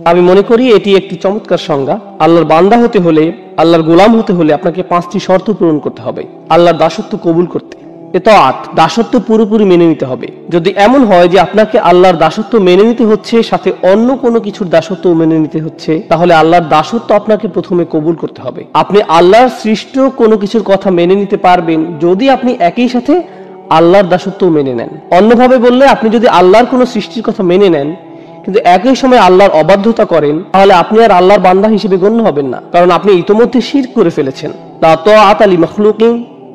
আমি মনে করি এটি একটি চমৎকার সংজ্ঞা। আল্লাহর বান্দা হতে হলে, আল্লাহর গোলাম হতে হলে আপনাকে 5টি শর্ত পূরণ করতে হবে আল্লাহর দাসত্ব কবুল করতে। ইতাআত, দাসত্ব পুরোপুরি মেনে নিতে হবে। যদি এমন হয় যে আপনাকে আল্লাহর দাসত্ব মেনে নিতে হচ্ছে, সাথে অন্য কোনো কিছুর দাসত্ব মেনে নিতে হচ্ছে, তাহলে আল্লাহর দাসত্ব আপনাকে প্রথমে কবুল করতে হবে। আপনি আল্লাহর সৃষ্ট কোনো কিছুর কথা মেনে নিতে পারবেন যদি আপনি একই সাথে আল্লাহর দাসত্ব মেনে নেন। অন্যভাবে বললে, আপনি যদি আল্লাহর কোনো সৃষ্টির কথা মেনে নেন কিন্তু একই সময় আল্লাহর অবাধ্যতা করেন, তাহলে আপনি আর আল্লাহর বান্দা হিসেবে গণ্য হবেন না, কারণ আপনি ইতোমধ্যে শিরক করে ফেলেছেন। লা তাআতা লিমাখলুকিন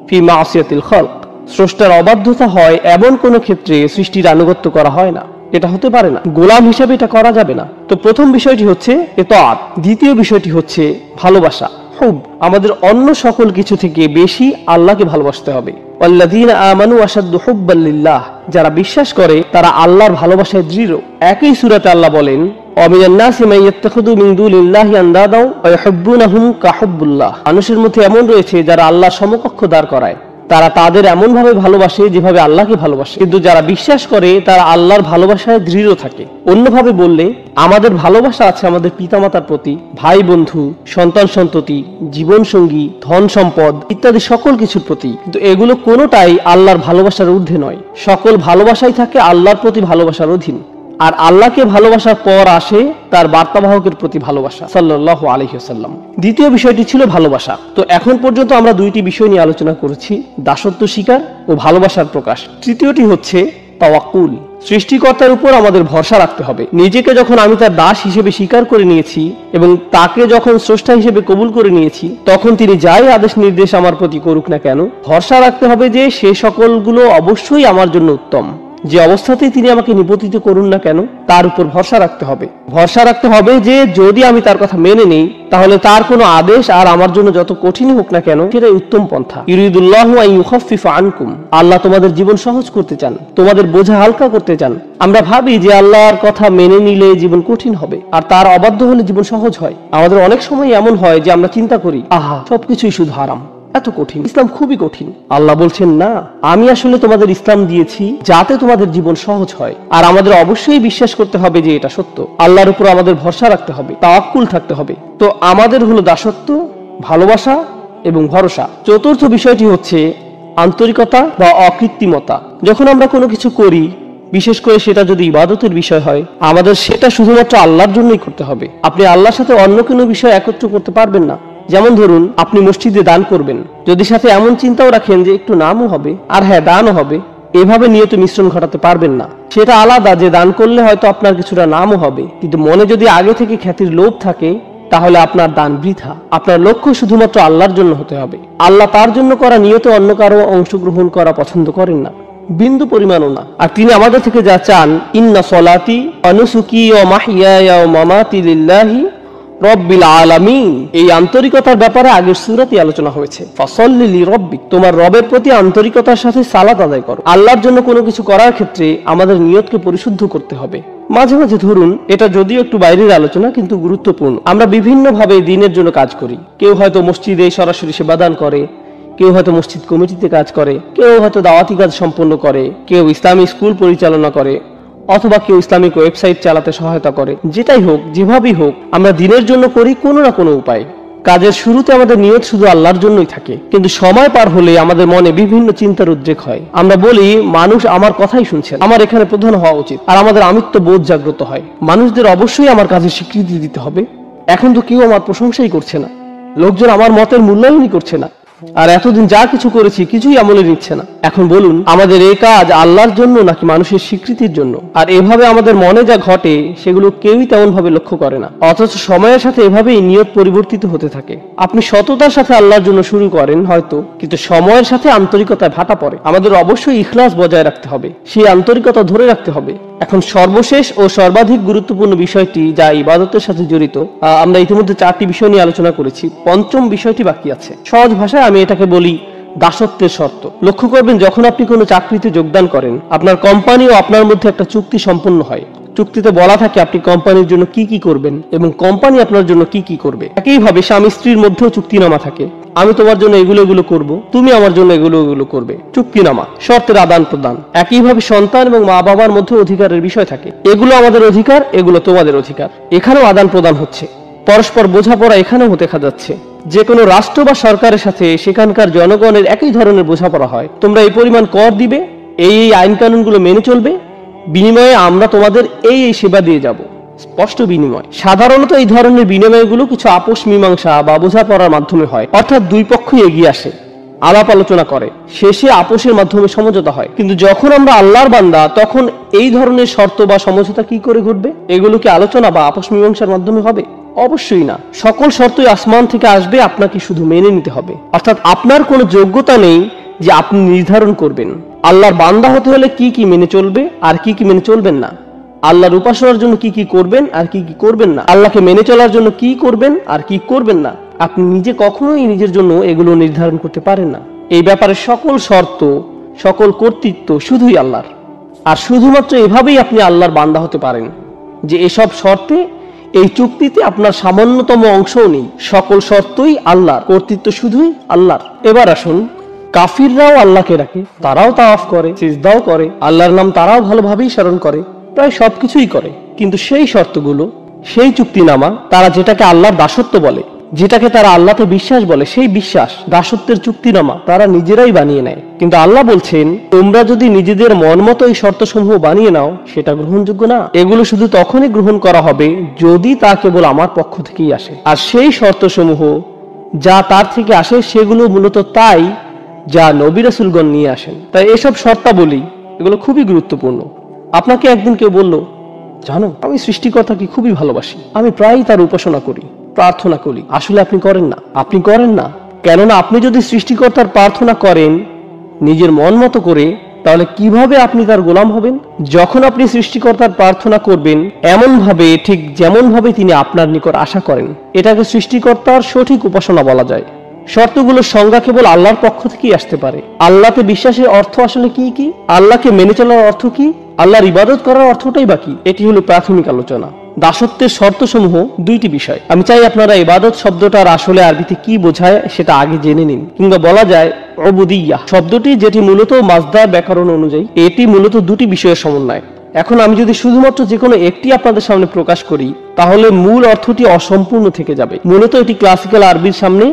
ফি মাসিয়াতিল খালক। স্রষ্টার অবাধ্যতা হয় এমন কোন ক্ষেত্রে সৃষ্টির আনুগত্য করা হয় না, এটা হতে পারে না। গোলাম হিসেবে এটা করা যাবে না। তো প্রথম বিষয়টি হচ্ছে ইতাআত। দ্বিতীয় বিষয়টি হচ্ছে ভালোবাসা, হুব। আমাদের অন্য সকল কিছু থেকে বেশি আল্লাহকে ভালোবাসতে হবে। ওয়াল্লাযীনা আমানু আশাদ্দু হুব্বাল লিল্লাহ। যারা বিশ্বাস করে তারা আল্লাহর ভালোবাসায় দৃঢ়। একই সূরাতে আল্লাহ বলেন, ওয়ামিনান নাসি মান ইয়াত্তাখিযু মিন দুনিল্লাহি আনদাদা ওয়া ইউহিব্বুনাহুম কাহুব্বুল্লাহ। মানুষের মধ্যে এমন রয়েছে যারা আল্লাহর সমকক্ষ দাঁড় করায়। তারা তাদের এমন ভাবে ভালোবাসে যেভাবে আল্লাহকে ভালোবাসে, কিন্তু যারা বিশ্বাস করে তারা আল্লাহর ভালোবাসায় দৃঢ় থাকে। অন্যভাবে বললে, আমাদের ভালোবাসা আছে আমাদের পিতামাতার প্রতি, ভাই বন্ধু, সন্তান সন্ততি, জীবন সঙ্গী, ধন সম্পদ ইত্যাদি সকল কিছুর প্রতি, কিন্তু এগুলো কোনোটাই আল্লাহর ভালোবাসার ঊর্ধ্বে নয়। সকল ভালোবাসাই থাকে আল্লাহর প্রতি ভালোবাসার অধীন। আর আল্লাহকে ভালোবাসার পর আসে তার বার্তাবাহকের প্রতি ভালোবাসা, সাল্লাল্লাহু আলাইহি ওয়াসাল্লাম। দ্বিতীয় বিষয়টি ছিল ভালোবাসা। তো এখন পর্যন্ত আমরা দুইটি বিষয় নিয়ে আলোচনা করেছি, দাসত্ব স্বীকার ও ভালোবাসার প্রকাশ। তৃতীয়টি হচ্ছে তাওয়াক্কুল। সৃষ্টিকর্তার উপর আমাদের ভরসা রাখতে হবে। নিজেকে যখন আমি তার দাস হিসেবে স্বীকার করে নিয়েছি এবং তাকে যখন স্রষ্টা হিসেবে কবুল করে নিয়েছি, তখন তিনি যাই আদেশ নির্দেশ আমার প্রতি করুক না কেন, ভরসা রাখতে হবে যে সে সকলগুলো অবশ্যই আমার জন্য উত্তম। যে অবস্থাতেই তিনি আমাকে নিপতিত করুন না কেন, তার উপর ভরসা রাখতে হবে। ভরসা রাখতে হবে যে যদি আমি তার কথা মেনে নেই, তাহলে তার কোনো আদেশ আর আমার জন্য যত কঠিন হোক না কেন, সেটাই উত্তম পন্থা। ইউরিদুল্লাহু আন ইউখাফফিফা আনকুম। আল্লাহ তোমাদের জীবন সহজ করতে চান, তোমাদের বোঝা হালকা করতে চান। আমরা ভাবি যে আল্লাহর কথা মেনে নিলে জীবন কঠিন হবে, আর তার অবাধ্য হলে জীবন সহজ হয়। আমাদের অনেক সময় এমন হয় যে আমরা চিন্তা করি, আহা, সবকিছুই শুধু হারাম, এত কঠিন, ইসলাম খুবই কঠিন। আল্লাহ বলছেন, না, আমি আসলে তোমাদের ইসলাম দিয়েছি যাতে তোমাদের জীবন সহজ হয়। আর আমাদের অবশ্যই বিশ্বাস করতে হবে যে এটা সত্য। আল্লাহর উপর আমাদের ভরসা রাখতে হবে, তাওয়াক্কুল থাকতে হবে। তো আমাদের হলো দাসত্ব, ভালোবাসা এবং ভরসা। চতুর্থ বিষয়টি হচ্ছে আন্তরিকতা বা অকৃত্রিমতা। যখন আমরা কোনো কিছু করি, বিশেষ করে সেটা যদি ইবাদতের বিষয় হয়, আমাদের সেটা শুধুমাত্র আল্লাহর জন্যই করতে হবে। আপনি আল্লাহর সাথে অন্য কোনো বিষয় একত্র করতে পারবেন না। যেমন ধরুন, আপনি মসজিদে দান করবেন, যদি সাথে এমন চিন্তাও রাখেন যে একটু নামও হবে আর হ্যাঁ দানও হবে, এভাবে নিয়ত মিশ্রণ ঘটাতে পারবেন না। সেটা আলাদা যে দান করলে হয়তো আপনার কিছুটা নামও হবে, কিন্তু মনে যদি আগে থেকে খ্যাতির লোভ থাকে, তাহলে আপনার দান বৃথা। আপনার লক্ষ্য শুধুমাত্র আল্লাহর জন্য হতে হবে। আল্লাহ তার জন্য করা নিয়তে অন্য কারো অংশগ্রহণ করা পছন্দ করেন না, বিন্দু পরিমাণও না। আর তিনি আমাদের থেকে যা চান, ইন্না সলাতি ওয়া নুসুকি ওয়া মাহইয়ায়া ওয়া মামাতি লিল্লাহি রব্বিল আলামিন। এই আন্তরিকতার ব্যাপারে আগের সূরাতে আলোচনা হয়েছে। ফাসাল্লি লিরাব্বিক, তোমার রবের প্রতি আন্তরিকতার সাথে সালাত আদায় করো। আল্লাহর জন্য কোনো কিছু করার ক্ষেত্রে আমাদের নিয়তকে পরিশুদ্ধ করতে হবে। মাঝে মাঝে ধরুন, এটা যদিও একটু বাইরের আলোচনা কিন্তু গুরুত্বপূর্ণ, আমরা বিভিন্ন ভাবে দিনের জন্য কাজ করি। কেউ হয়তো মসজিদে সরাসরি সেবাদান করে, কেউ হয়তো মসজিদ কমিটিতে কাজ করে, কেউ হয়তো দাওয়াতি কাজ সম্পন্ন করে, কেউ ইসলামী স্কুল পরিচালনা করে, অথবা কেউ ইসলামিক ওয়েবসাইট চালাতে সহায়তা করে। যেটাই হোক, যেভাবেই হোক, আমরা দিনের জন্য করি কোনো না কোনো উপায়। কাজের শুরুতে আমাদের নিয়ত শুধু আল্লাহর জন্যই থাকে, কিন্তু সময় পার হলে আমাদের মনে বিভিন্ন চিন্তার উদ্রেক হয়। আমরা বলি, মানুষ আমার কথাই শুনছেন, আমার এখানে প্রধান হওয়া উচিত, আর আমাদের আমিত্ব বোধ জাগ্রত হয়। মানুষদের অবশ্যই আমার কাজে স্বীকৃতি দিতে হবে। এখন তো কেউ আমার প্রশংসাই করছে না, লোকজন আমার মতের মূল্যায়নই করছে না, আর এতদিন যা কিছু করেছি কিছুই আমলে নিচ্ছে না। এখন বলুন, আমাদের এই কাজ আল্লাহর জন্য নাকি মানুষের স্বীকৃতির জন্য? আর এভাবে আমাদের মনে যা ঘটে সেগুলো কেউই তেমন ভাবে লক্ষ্য করে না, অথচ সময়ের সাথে এভাবেই নিয়ত পরিবর্তিত হতে থাকে। আপনি সততার সাথে আল্লাহর জন্য শুরু করেন হয়তো, কিন্তু সময়ের সাথে আন্তরিকতায় ভাটা পড়ে। আমাদের অবশ্যই ইখলাস বজায় রাখতে হবে, সেই আন্তরিকতা ধরে রাখতে হবে। এখন সর্বশেষ ও সর্বাধিক গুরুত্বপূর্ণ বিষয়টি, যা ইবাদতের সাথে জড়িত, আমরা ইতিমধ্যে 4টি বিষয় নিয়ে আলোচনা করেছি, পঞ্চম বিষয়টি বাকি আছে। সহজ ভাষায় আমি এটাকে বলি দাসত্বের শর্ত। লক্ষ্য করবেন, যখন আপনি কোনো চাকরিতে যোগদান করেন, আপনার কোম্পানি ও আপনার মধ্যে একটা চুক্তি সম্পন্ন হয়। চুক্তিতে বলা থাকে আপনি কোম্পানির জন্য কি কি করবেন এবং কোম্পানি আপনার জন্য কি কি করবে। একইভাবে স্বামী স্ত্রীর মধ্যেও চুক্তিনামা থাকে। আমি তোমার জন্য এগুলো এগুলো করব, তুমি আমার জন্য এগুলো এগুলো করবে। চুক্তিনামা, শর্তের আদান প্রদান। একইভাবে সন্তান এবং মা বাবার মধ্যে অধিকারের বিষয় থাকে, এগুলো আমাদের অধিকার, এগুলো তোমাদের অধিকার। এখানেও আদান প্রদান হচ্ছে, পরস্পর বোঝাপড়া এখানেও দেখা যাচ্ছে। যে কোনো রাষ্ট্র বা সরকারের সাথে সেখানকার জনগণের একই ধরনের বোঝাপড়া হয়। তোমরা এই পরিমাণ কর দিবে, এই আইন কানুনগুলো মেনে চলবে, বিনিময়ে আমরা তোমাদের এই সেবা দিয়ে যাব। স্পষ্ট বিনিময়। সাধারণত এই ধরনের বিনিময়গুলো কিছু আপোষ মীমাংসা বা বোঝাপড়ার মাধ্যমে হয়, অর্থাৎ দুই পক্ষই এগিয়ে আসে, আলাপ আলোচনা করে, শেষে আপোষের মাধ্যমে সমঝোতা হয়। কিন্তু যখন আমরা আল্লাহর বান্দা, তখন এই ধরনের শর্ত বা সমঝোতা কি করে ঘটবে? এগুলো কি আলোচনা বা আপোষ মীমাংসার মাধ্যমে হবে? অবশ্যই না। সকল শর্তই আসমান থেকে আসবে, আপনাকে শুধু মেনে নিতে হবে। অর্থাৎ আপনার কোনো যোগ্যতা নেই যে আপনি নির্ধারণ করবেন আল্লাহর বান্দা হতে হলে কি কি মেনে চলবে আর কি কি মেনে চলবেন না, আল্লাহর উপাসনার জন্য কি কি করবেন আর কি কি করবেন না, আল্লাহকে মেনে চলার জন্য কি করবেন আর কি করবেন না। আপনি নিজে কখনোই নিজের জন্য এগুলো নির্ধারণ করতে পারেন না। এই ব্যাপারে সকল শর্ত, সকল কর্তৃত্ব শুধুই আল্লাহর। আর শুধুমাত্র এভাবেই আপনি আল্লাহর বান্দা হতে পারেন যে এসব শর্তে, এই চুক্তিতে আপনার সামান্যতম অংশও নেই। সকল শর্তই আল্লাহর, কর্তৃত্ব শুধুই আল্লাহর। এবার আসুন, কাফিররাও আল্লাহকে ডাকে, তারাও তাওয়াফ করে, সিজদাও করে, আল্লাহর নাম তারাও ভালোভাবেই স্মরণ করে, প্রায় সবকিছুই করে। কিন্তু সেই শর্তগুলো, সেই চুক্তিনামা, তারা যেটাকে আল্লাহর দাসত্ব বলে, যেটাকে তারা আল্লাহতে বিশ্বাস বলে, সেই বিশ্বাস, দাসত্বের চুক্তিনামা তারা নিজেরাই বানিয়ে নেয়। কিন্তু আল্লাহ বলছেন, তোমরা যদি নিজেদের মন মতো এই শর্তসমূহ বানিয়ে নাও, সেটা গ্রহণযোগ্য না। এগুলো শুধু তখনই গ্রহণ করা হবে যদি তা কেবল আমার পক্ষ থেকেই আসে। আর সেই শর্তসমূহ যা তার থেকে আসে, সেগুলো মূলত তাই যা নবী রাসূলগণ নিয়ে আসেন। তাই এসব শর্তাবলী, এগুলো খুবই গুরুত্বপূর্ণ। আপনাকে একদিন কেউ বলল, জানো, আমি সৃষ্টিকর্তাকে খুবই ভালোবাসি, আমি প্রায়ই তার উপাসনা করি, প্রার্থনা করি। আসলে আপনি করেন না। আপনি করেন না, কেননা আপনি যদি সৃষ্টিকর্তার প্রার্থনা করেন নিজের মন মতো করে, তাহলে কিভাবে আপনি তার গোলাম হবেন? যখন আপনি সৃষ্টিকর্তার প্রার্থনা করবেন এমন ভাবে, ঠিক যেমন ভাবে তিনি আপনার নিকট আশা করেন, এটাকে সৃষ্টিকর্তার সঠিক উপাসনা বলা যায়। শর্তগুলোর সংজ্ঞা কেবল আল্লাহর পক্ষ থেকেই আসতে পারে। আল্লাহতে বিশ্বাসের অর্থ আসলে কি কি? আল্লাহকে মেনে চলার অর্থ কি? আল্লাহর ইবাদত করার অর্থটাই বাকি। এটি হলো প্রাথমিক আলোচনা। দাসত্বের শর্তসমূহ দুইটি বিষয়। আমি চাই আপনারা ইবাদত শব্দটার আসলে আরবিতে কি বোঝায় সেটা আগে জেনে নিন। কিংবা বলা যায় উবুদিয়্যাহ শব্দটি, যেটি মূলত মাজদার ব্যাকরণ অনুযায়ী, এটি মূলত দুটি বিষয়ের সমন্বয়। এখন আমি যদি শুধুমাত্র যে কোনো একটি আপনাদের সামনে প্রকাশ করি, তাহলে মূল অর্থটি অসম্পূর্ণ থেকে যাবে। মূলত এটি ক্লাসিক্যাল আরবির সামনে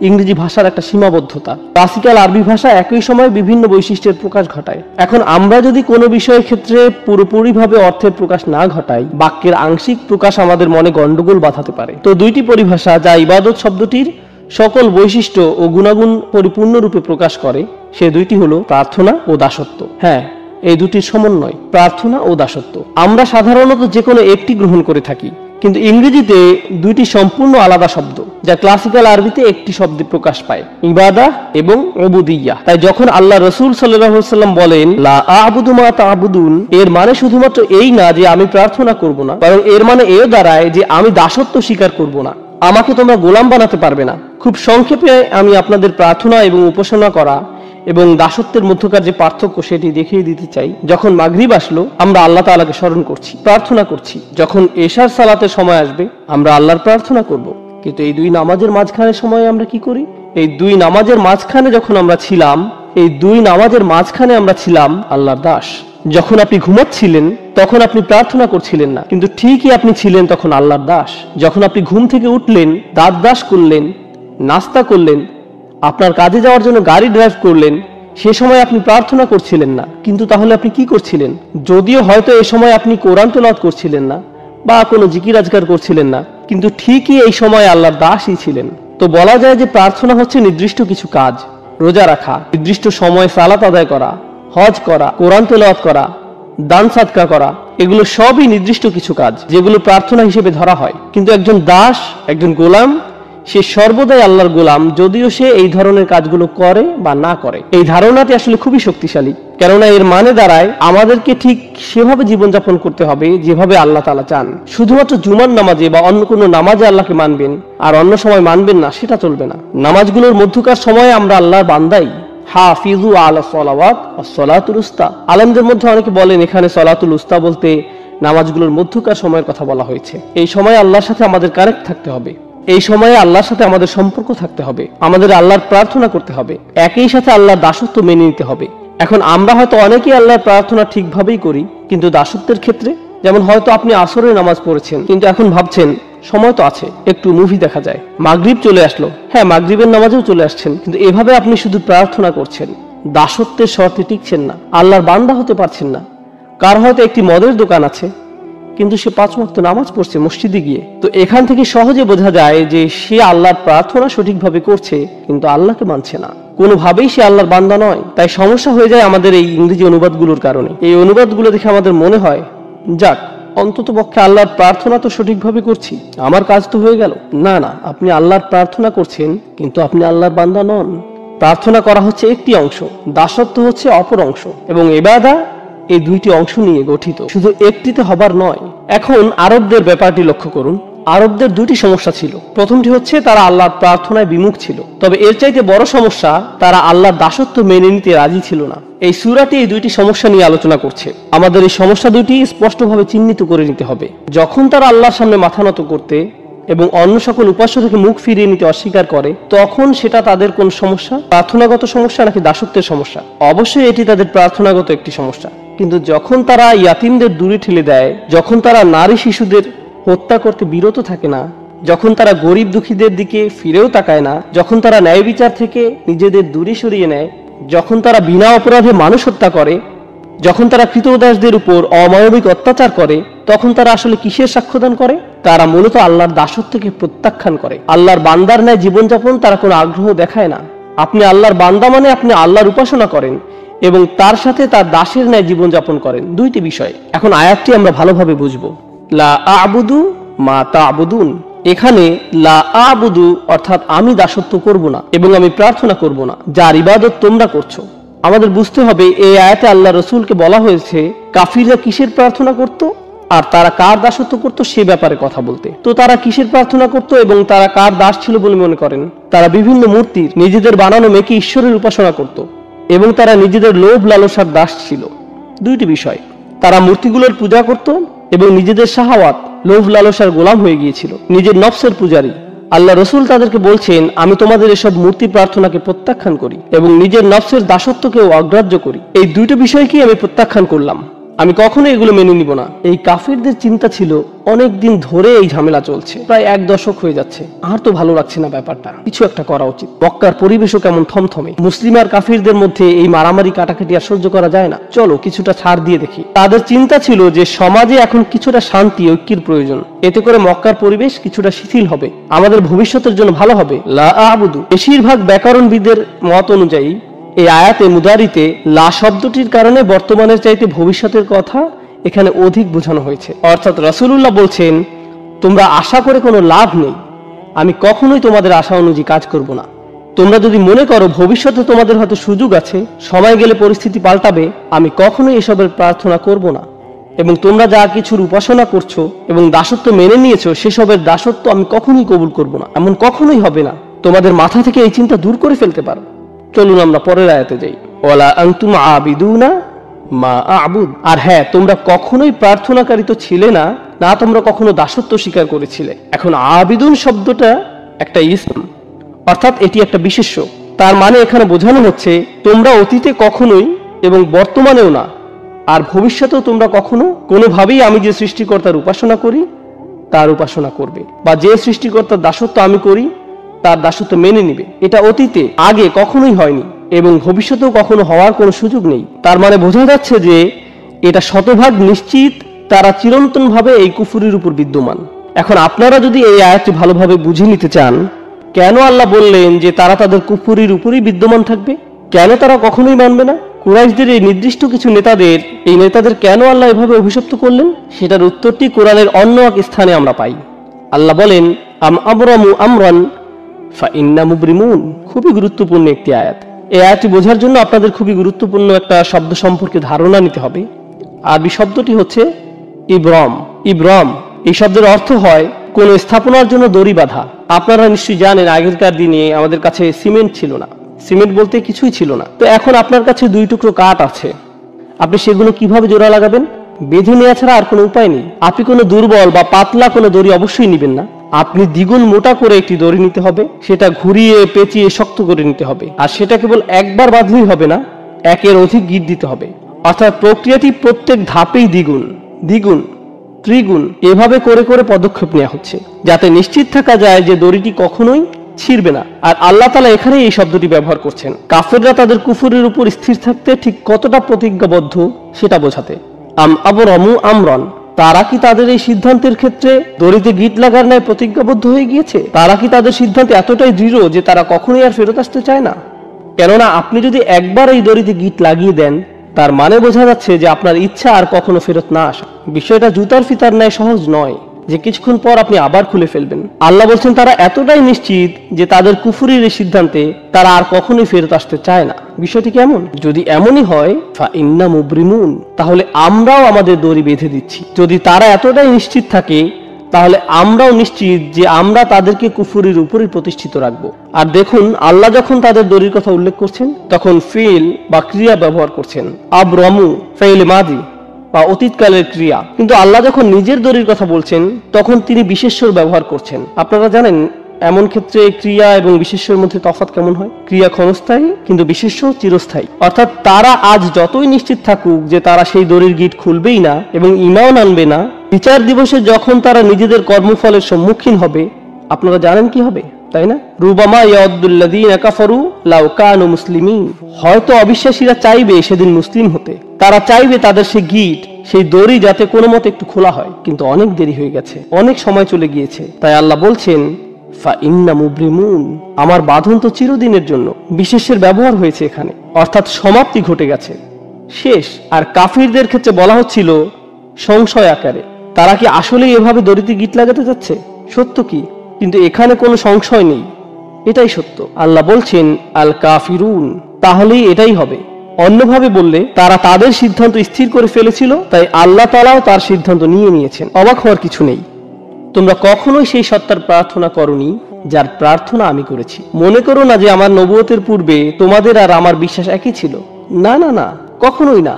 ইংরেজি ভাষার একটা সীমাবদ্ধতা। ক্লাসিক্যাল আরবি ভাষা একই সময় বিভিন্ন বৈশিষ্ট্যের প্রকাশ ঘটায়। এখন আমরা যদি কোনো বিষয়ের ক্ষেত্রে পুরোপুরিভাবে অর্থের প্রকাশ না ঘটাই, বাক্যের আংশিক প্রকাশ আমাদের মনে গন্ডগোল বাঁধাতে পারে। তো দুইটি পরিভাষা যা ইবাদত শব্দটির সকল বৈশিষ্ট্য ও গুণাগুণ পরিপূর্ণরূপে প্রকাশ করে, সে দুইটি হলো প্রার্থনা ও দাসত্ব। হ্যাঁ, এই দুটির সমন্বয়, প্রার্থনা ও দাসত্ব। আমরা সাধারণত যে কোনো একটি গ্রহণ করে থাকি, কিন্তু ইংরেজিতে দুইটি সম্পূর্ণ আলাদা শব্দ, যা ক্লাসিক্যাল আরবিতে একটি শব্দে প্রকাশ পায়, ইবাদাহ এবং উবুদিয়্যাহ। তাই যখন আল্লাহ রাসূল সাল্লাল্লাহু আলাইহি ওয়াসাল্লাম বলেন লা আ'বুদু মা তা'বুদুন, এর মানে শুধুমাত্র এই না যে আমি প্রার্থনা করব না, বরং এর মানে এও দাঁড়ায় যে আমি দাসত্ব স্বীকার করব না, আমাকে তোমরা গোলাম বানাতে পারবে না। খুব সংক্ষেপে আমি আপনাদের প্রার্থনা এবং উপাসনা করা এবং দাসত্বের মধ্যকার যে পার্থক্য সেটি দেখিয়ে দিতে চাই। যখন মাগরিব আসলো, আমরা আল্লাহ তাআলাকে স্মরণ করছি, প্রার্থনা করছি। যখন এশার সালাতের সময় আসবে, আমরা আল্লাহর প্রার্থনা করব। কিন্তু এই দুই নামাজের মাঝখানে সময় আমরা কি করি? এই দুই নামাজের মাঝখানে যখন আমরা ছিলাম, এই দুই নামাজের মাঝখানে আমরা ছিলাম আল্লাহর দাস। যখন আপনি ঘুমাচ্ছিলেন তখন আপনি প্রার্থনা করছিলেন না, কিন্তু ঠিকই আপনি ছিলেন তখন আল্লাহর দাস। যখন আপনি ঘুম থেকে উঠলেন, দাঁত ব্রাশ করলেন, নাস্তা করলেন, আপনার কাজে যাওয়ার জন্য গাড়ি ড্রাইভ করলেন, সে সময় আপনি প্রার্থনা করছিলেন না, কিন্তু তাহলে আপনি কি করছিলেন? যদিও হয়তো এ সময় আপনি কোরআন তেলাওয়াত করছিলেন না বা কোনো জিকির আজকার করছিলেন না, কিন্তু ঠিকই এই সময় আল্লাহর দাসই ছিলেন। তো বলা যায় যে প্রার্থনা হচ্ছে নির্দিষ্ট কিছু কাজ, রোজা রাখা, নির্দিষ্ট সময় সালাত আদায় করা, হজ করা, কোরআন তেলাওয়াত করা, দান সাদকা করা, এগুলো সবই নির্দিষ্ট কিছু কাজ যেগুলো প্রার্থনা হিসেবে ধরা হয়। কিন্তু একজন দাস, একজন গোলাম, সে সর্বদাই আল্লাহর গোলাম, যদিও সে এই ধরনের কাজগুলো করে বা না করে। এই ধারণাটি আসলে খুবই শক্তিশালী, কেননা এর মানে দাঁড়ায় আমাদেরকে ঠিক সেভাবে জীবনযাপন করতে হবে যেভাবে আল্লাহ তাআলা চান। শুধুমাত্র জুমার নামাজে বা অন্য কোনো নামাজে আল্লাহকে মানবেন আর অন্য সময় মানবেন না, সেটা চলবে না। নামাজগুলোর মধ্যকার সময়ে আমরা আল্লাহর বান্দাই। হাফিজু আলা সলাওয়াত ওয়াস সালাতুল উস্তা। আলেমদের মধ্যে অনেকে বলেন এখানে সলাতুল উস্তা বলতে নামাজগুলোর মধ্যকার সময়ের কথা বলা হয়েছে। এই সময় আল্লাহর সাথে আমাদের কানেক্ট থাকতে হবে। এই সময়ে আল্লাহর সাথে আমাদের সম্পর্ক থাকতে হবে, আমাদের আল্লাহর প্রার্থনা করতে হবে, একই সাথে আল্লাহর দাসত্ব মেনে নিতে হবে। এখন আমরা হয়তো অনেকেই আল্লাহর প্রার্থনা ঠিকভাবেই করি, কিন্তু দাসত্বের ক্ষেত্রে, যেমন হয়তো আপনি আসরের নামাজ পড়েছেন, কিন্তু এখন ভাবছেন সময় তো আছে, একটু মুভি দেখা যায়, মাগরিব চলে আসলো, হ্যাঁ মাগরিবের নামাজেও চলে আসছেন, কিন্তু এভাবে আপনি শুধু প্রার্থনা করছেন, দাসত্বের শর্তে টিকছেন না, আল্লাহর বান্দা হতে পারছেন না। কার হয়তো একটি মদের দোকান আছে, কিন্তু সে 5 ওয়াক্ত নামাজ পড়ছে মসজিদে গিয়ে। তো এখান থেকে সহজে বোঝা যায় যে সে আল্লাহর প্রার্থনা সঠিকভাবে করছে, কিন্তু আল্লাহকে মানছে না, কোনোভাবেই সে আল্লাহর বান্দা নয়। তাই সমস্যা হয়ে যায় আমাদের এই ইংরেজি অনুবাদগুলোর কারণে। এই অনুবাদগুলো দেখে আমাদের মনে হয়, যাক অন্তত পক্ষে আল্লাহর প্রার্থনা তো সঠিকভাবে করছি, আমার কাজ তো হয়ে গেল। না না, আপনি আল্লাহর প্রার্থনা করছেন, কিন্তু আপনি আল্লাহর বান্দা নন। প্রার্থনা করা হচ্ছে একটি অংশ, দাসত্ব হচ্ছে অপর অংশ, এবং ইবাদত এই দুইটি অংশ নিয়ে গঠিত, শুধু একটিতে হবার নয়। এখন আরবদের ব্যাপারটি লক্ষ্য করুন। আরবদের দুটি সমস্যা ছিল। প্রথমটি হচ্ছে তারা আল্লাহর প্রার্থনায় বিমুখ ছিল, তবে এর চাইতে বড় সমস্যা, তারা আল্লাহর দাসত্ব মেনে নিতে রাজি ছিল না। এই সূরাটি এই দুইটি সমস্যা নিয়ে আলোচনা করছে। আমাদের এই সমস্যা দুটি স্পষ্টভাবে চিহ্নিত করে নিতে হবে। যখন তারা আল্লাহর সামনে মাথা নত করতে এবং অন্য সকল উপাস্য থেকে মুখ ফিরিয়ে নিতে অস্বীকার করে, তখন সেটা তাদের কোন সমস্যা, প্রার্থনাগত সমস্যা নাকি দাসত্বের সমস্যা? অবশ্যই এটি তাদের প্রার্থনাগত একটি সমস্যা। কিন্তু যখন তারা ইয়াতিমদের দূরে ঠেলে দেয়, যখন তারা নারী শিশুদের হত্যা করতে বিরত থাকে না, যখন তারা গরিব দুঃখীদের দিকে ফিরেও তাকায় না, যখন তারা ন্যায় বিচার থেকে নিজেদের দূরে সরিয়ে নেয়, যখন তারা বিনা অপরাধে মানুষ হত্যা করে, যখন তারা কৃতদাসদের উপর অমানবিক অত্যাচার করে, তখন তারা আসলে কিসের সাক্ষ্যদান করে? তারা মূলত আল্লাহর দাসত্বকে প্রত্যাখ্যান করে। আল্লাহর বান্দার ন্যায় জীবনযাপন তারা কোনো আগ্রহ দেখায় না। আপনি আল্লাহর বান্দা মানে আপনি আল্লাহর উপাসনা করেন এবং তার সাথে তার দাসের ন্যায় জীবনযাপন করেন, দুইটি বিষয়। এখন আয়াতটি আমরা ভালোভাবে বুঝবো। লা আ'বুদু মা তা'বুদুন, এখানে লা আ'বুদু অর্থাৎ আমি দাসত্ব করব না এবং আমি প্রার্থনা করব না যার ইবাদত তোমরা করছো। আমাদের বুঝতে হবে এই আয়াতে আল্লাহ রসুলকে বলা হয়েছে কাফিররা কিসের প্রার্থনা করত আর তারা কার দাসত্ব করত সে ব্যাপারে কথা বলতে। তো তারা কিসের প্রার্থনা করত এবং তারা কার দাস ছিল বলে মনে করেন? তারা বিভিন্ন মূর্তির, নিজেদের বানানো মেয়েকে ঈশ্বরের উপাসনা করত এবং তারা নিজেদের লোভ লালসার দাস ছিল। দুইটি বিষয়, তারা মূর্তিগুলোর পূজা করত এবং নিজেদের শাহাওয়াত, লোভ লালসার গোলাম হয়ে গিয়েছিল, নিজের নফসের পূজারী। আল্লাহ রসুল তাদেরকে বলছেন, আমি তোমাদের এসব মূর্তি প্রার্থনাকে প্রত্যাখ্যান করি এবং নিজের নফসের দাসত্বকেও অগ্রাহ্য করি। এই দুইটা বিষয়কেই আমি প্রত্যাখ্যান করলাম, আমি কখনো এগুলো মেনে নিব না। এই কাফিরদের চিন্তা ছিল অনেক দিন ধরে এই ঝামেলা চলছে, প্রায় 1 দশক হয়ে যাচ্ছে, আর তো ভালো লাগছে না ব্যাপারটা, কিছু একটা করা উচিত। মক্কার পরিবেশও কেমন থমথমে, মুসলিম আর কাফিরদের মধ্যে এই মারামারি কাটাকাটি আর সহ্য করা যায় না, চলো কিছুটা ছাড় দিয়ে দেখি। তাদের চিন্তা ছিল যে সমাজে এখন কিছুটা শান্তি ঐক্যের প্রয়োজন, এতে করে মক্কার পরিবেশ কিছুটা শিথিল হবে, আমাদের ভবিষ্যতের জন্য ভালো হবে। লা আ'বুদু, বেশিরভাগ ব্যাকরণবিদের মত অনুযায়ী এই আয়াতে মুদারিতে লা শব্দটির কারণে বর্তমানের চাইতে ভবিষ্যতের কথা এখানে অধিক বোঝানো হয়েছে। অর্থাৎ রাসূলুল্লাহ বলছেন, তোমরা আশা করে কোনো লাভ নেই, আমি কখনোই তোমাদের আশা অনুযায়ী কাজ করব না। তোমরা যদি মনে করো ভবিষ্যতে তোমাদের হয়তো সুযোগ আছে, সময় গেলে পরিস্থিতি পাল্টাবে, আমি কখনোই এসবের প্রার্থনা করব না। এবং তোমরা যা কিছুর উপাসনা করছো এবং দাসত্ব মেনে নিয়েছো, সেসবের দাসত্ব আমি কখনোই কবুল করব না, এমন কখনোই হবে না। তোমাদের মাথা থেকে এই চিন্তা দূর করে ফেলতে পারো। চলুন আমরা পরের আয়াতে যাই। ওয়ালা আনতুম আবিদুনা মা আ'বুদ, আর হ্যাঁ, তোমরা কখনোই প্রার্থনাকারী তো ছিলে না, না তোমরা কখনো দাসত্ব স্বীকার করেছিলে। এখন আবিদুন শব্দটা একটা ইসম, অর্থাৎ এটি একটা বিশেষ্য। তার মানে এখানে বোঝানো হচ্ছে তোমরা অতীতে কখনোই এবং বর্তমানেও না, আর ভবিষ্যতেও তোমরা কখনো কোনোভাবেই আমি যে সৃষ্টিকর্তার উপাসনা করি তার উপাসনা করবে, বা যে সৃষ্টিকর্তার দাসত্ব আমি করি তার দাসত্ব মেনে নিবে। এটা অতীতে আগে কখনোই হয়নি এবং ভবিষ্যতেও কখনো হওয়ার কোনো সুযোগ নেই। তার মানে বোঝা যাচ্ছে যে এটা শতভাগ নিশ্চিত তারা চিরন্তনভাবে এই কুফরির উপর বিদ্যমান। এখন আপনারা যদি এই আয়াতটি ভালোভাবে বুঝে নিতে চান, কেন আল্লাহ বললেন যে তারা তাদের কুফরির উপরই বিদ্যমান থাকবে, কেন তারা কখনোই মানবে না? কুরাইশদের এই নির্দিষ্ট কিছু নেতাদের কেন আল্লাহ এভাবে অভিশপ্ত করলেন, সেটার উত্তরটি কোরআনের অন্য এক স্থানে আমরা পাই। আল্লাহ বলেন, আম আবরামু আমরান ফাইন্না মুবরিমুন। খুবই গুরুত্বপূর্ণ একটি আয়াত। এই আয়াতটি বোঝার জন্য আপনাদের খুবই গুরুত্বপূর্ণ একটা শব্দ সম্পর্কে ধারণা নিতে হবে। আরবি শব্দটি হচ্ছে ইব্রাম। ইব্রাম এই শব্দের অর্থ হয় কোন স্থাপনার জন্য দড়ি বাঁধা। আপনারা নিশ্চয়ই জানেন আগেরকার দিনে আমাদের কাছে সিমেন্ট ছিল না, সিমেন্ট বলতে কিছুই ছিল না। তো এখন আপনার কাছে 2 টুকরো কাঠ আছে, আপনি সেগুলো কিভাবে জোড়া লাগাবেন? বেঁধে নেওয়া ছাড়া আর কোনো উপায় নেই। আপনি কোনো দুর্বল বা পাতলা কোনো দড়ি অবশ্যই নেবেন না, আপনি দ্বিগুণ মোটা করে একটি দড়ি নিতে হবে, সেটা ঘুরিয়ে পেঁচিয়ে শক্ত করে নিতে হবে, আর সেটা কেবল একবার বাঁধলেই হবে না, একের অধিক গিঁট দিতে হবে। অর্থাৎ প্রক্রিয়াটি প্রত্যেক ধাপেই দ্বিগুণ, দ্বিগুণ, ত্রিগুণ এভাবে করে করে পদক্ষেপ নেওয়া হচ্ছে, যাতে নিশ্চিত থাকা যায় যে দড়িটি কখনোই ছিঁড়বে না। আর আল্লাহ তাআলা এখানে এই শব্দটি ব্যবহার করছেন কাফেররা তাদের কুফরের উপর স্থির থাকতে ঠিক কতটা প্রতিজ্ঞাবদ্ধ সেটা বোঝাতে। আবরামু আমরন, তারা কি তাদের এই সিদ্ধান্তের ক্ষেত্রে দড়িতে গিঁট লাগার ন্যায় প্রতিজ্ঞাবদ্ধ হয়ে গিয়েছে? তারা কি তাদের সিদ্ধান্তে এতটাই দৃঢ় যে তারা কখনোই আর ফেরত আসতে চায় না? কেননা আপনি যদি একবার এই দড়িতে গিঁট লাগিয়ে দেন, তার মানে বোঝা যাচ্ছে যে আপনার ইচ্ছা আর কখনো ফেরত না আসা। বিষয়টা জুতার ফিতার ন্যায় সহজ নয় যে কিছুক্ষণ পর আপনি আবার খুলে ফেলবেন। আল্লাহ বলছেন তারা এতটাই নিশ্চিত যে তাদের কুফরির এই সিদ্ধান্তে তারা আর কখনোই ফেরত আসতে চায় না। বিষয়টি কেমন? যদি এমনই হয় ফা ইন্না মুবরিমুন, তাহলে আমরাও আমাদের দড়ি বেঁধে দিচ্ছি। যদি তারা এতটাই নিশ্চিত থাকে, তাহলে আমরাও নিশ্চিত যে আমরা তাদেরকে কুফরির উপরই প্রতিষ্ঠিত রাখবো। আর দেখুন, আল্লাহ যখন তাদের দড়ির কথা উল্লেখ করছেন তখন ফিল বা ক্রিয়া ব্যবহার করছেন। আবরামু ফাইল মাদি বা অতীতকালের ক্রিয়া। কিন্তু আল্লাহ যখন নিজের দড়ির কথা বলছেন তখন তিনি বিশেষ্যর ব্যবহার করছেন। আপনারা জানেন এমন ক্ষেত্রে ক্রিয়া এবং বিশেষ্যের মধ্যে তফাৎ কেমন হয়? ক্রিয়া ক্ষণস্থায়ী কিন্তু বিশেষ্য চিরস্থায়ী। অর্থাৎ তারা আজ যতই নিশ্চিত থাকুক যে তারা সেই দড়ির গিঁট খুলবেই না এবং ঈমান আনবে না, বিচার দিবসে যখন তারা নিজেদের কর্মফলের সম্মুখীন হবে, আপনারা জানেন কি হবে, তাই না? রুবামা ইয়াউদ্দুল্লাযীনা কাফারু লাউ কানু মুসলিমিন, হয়তো অবিশ্বাসীরা চাইবে সেদিন মুসলিম হতে, তারা চাইবে তাদের সেই গিঁট, সেই দড়ি যাতে কোনো মতে একটু খোলা হয়, কিন্তু অনেক দেরি হয়ে গেছে, অনেক সময় চলে গিয়েছে। তাই আল্লাহ বলছেন ফা ইন্না মুবরিমুন, আমার বাঁধন তো চিরদিনের জন্য। বিশেষের ব্যবহার হয়েছে এখানে, অর্থাৎ সমাপ্তি ঘটে গেছে, শেষ। আর কাফিরদের ক্ষেত্রে বলা হচ্ছিল সংশয় আকারে, তারা কি আসলেই এভাবে দড়িতে গিঁট লাগাতে যাচ্ছে? সত্য কি? কিন্তু এখানে কোনো সংশয় নেই, এটাই সত্য। আল্লাহ বলছেন আল কাফিরুন, তাহলেই এটাই হবে। অন্যভাবে বললে তারা তাদের সিদ্ধান্ত স্থির করে ফেলেছিল, তাই আল্লাহ তাআলাও তার সিদ্ধান্ত নিয়ে নিয়েছেন। অবাক হওয়ার কিছু নেই। তোমরা কখনোই সেই সত্তার প্রার্থনা করনি যার প্রার্থনা আমি করেছি। মনে করো না যে আমার নবুয়তের পূর্বে তোমাদের আর আমার বিশ্বাস একই ছিল। না না না, কখনোই না।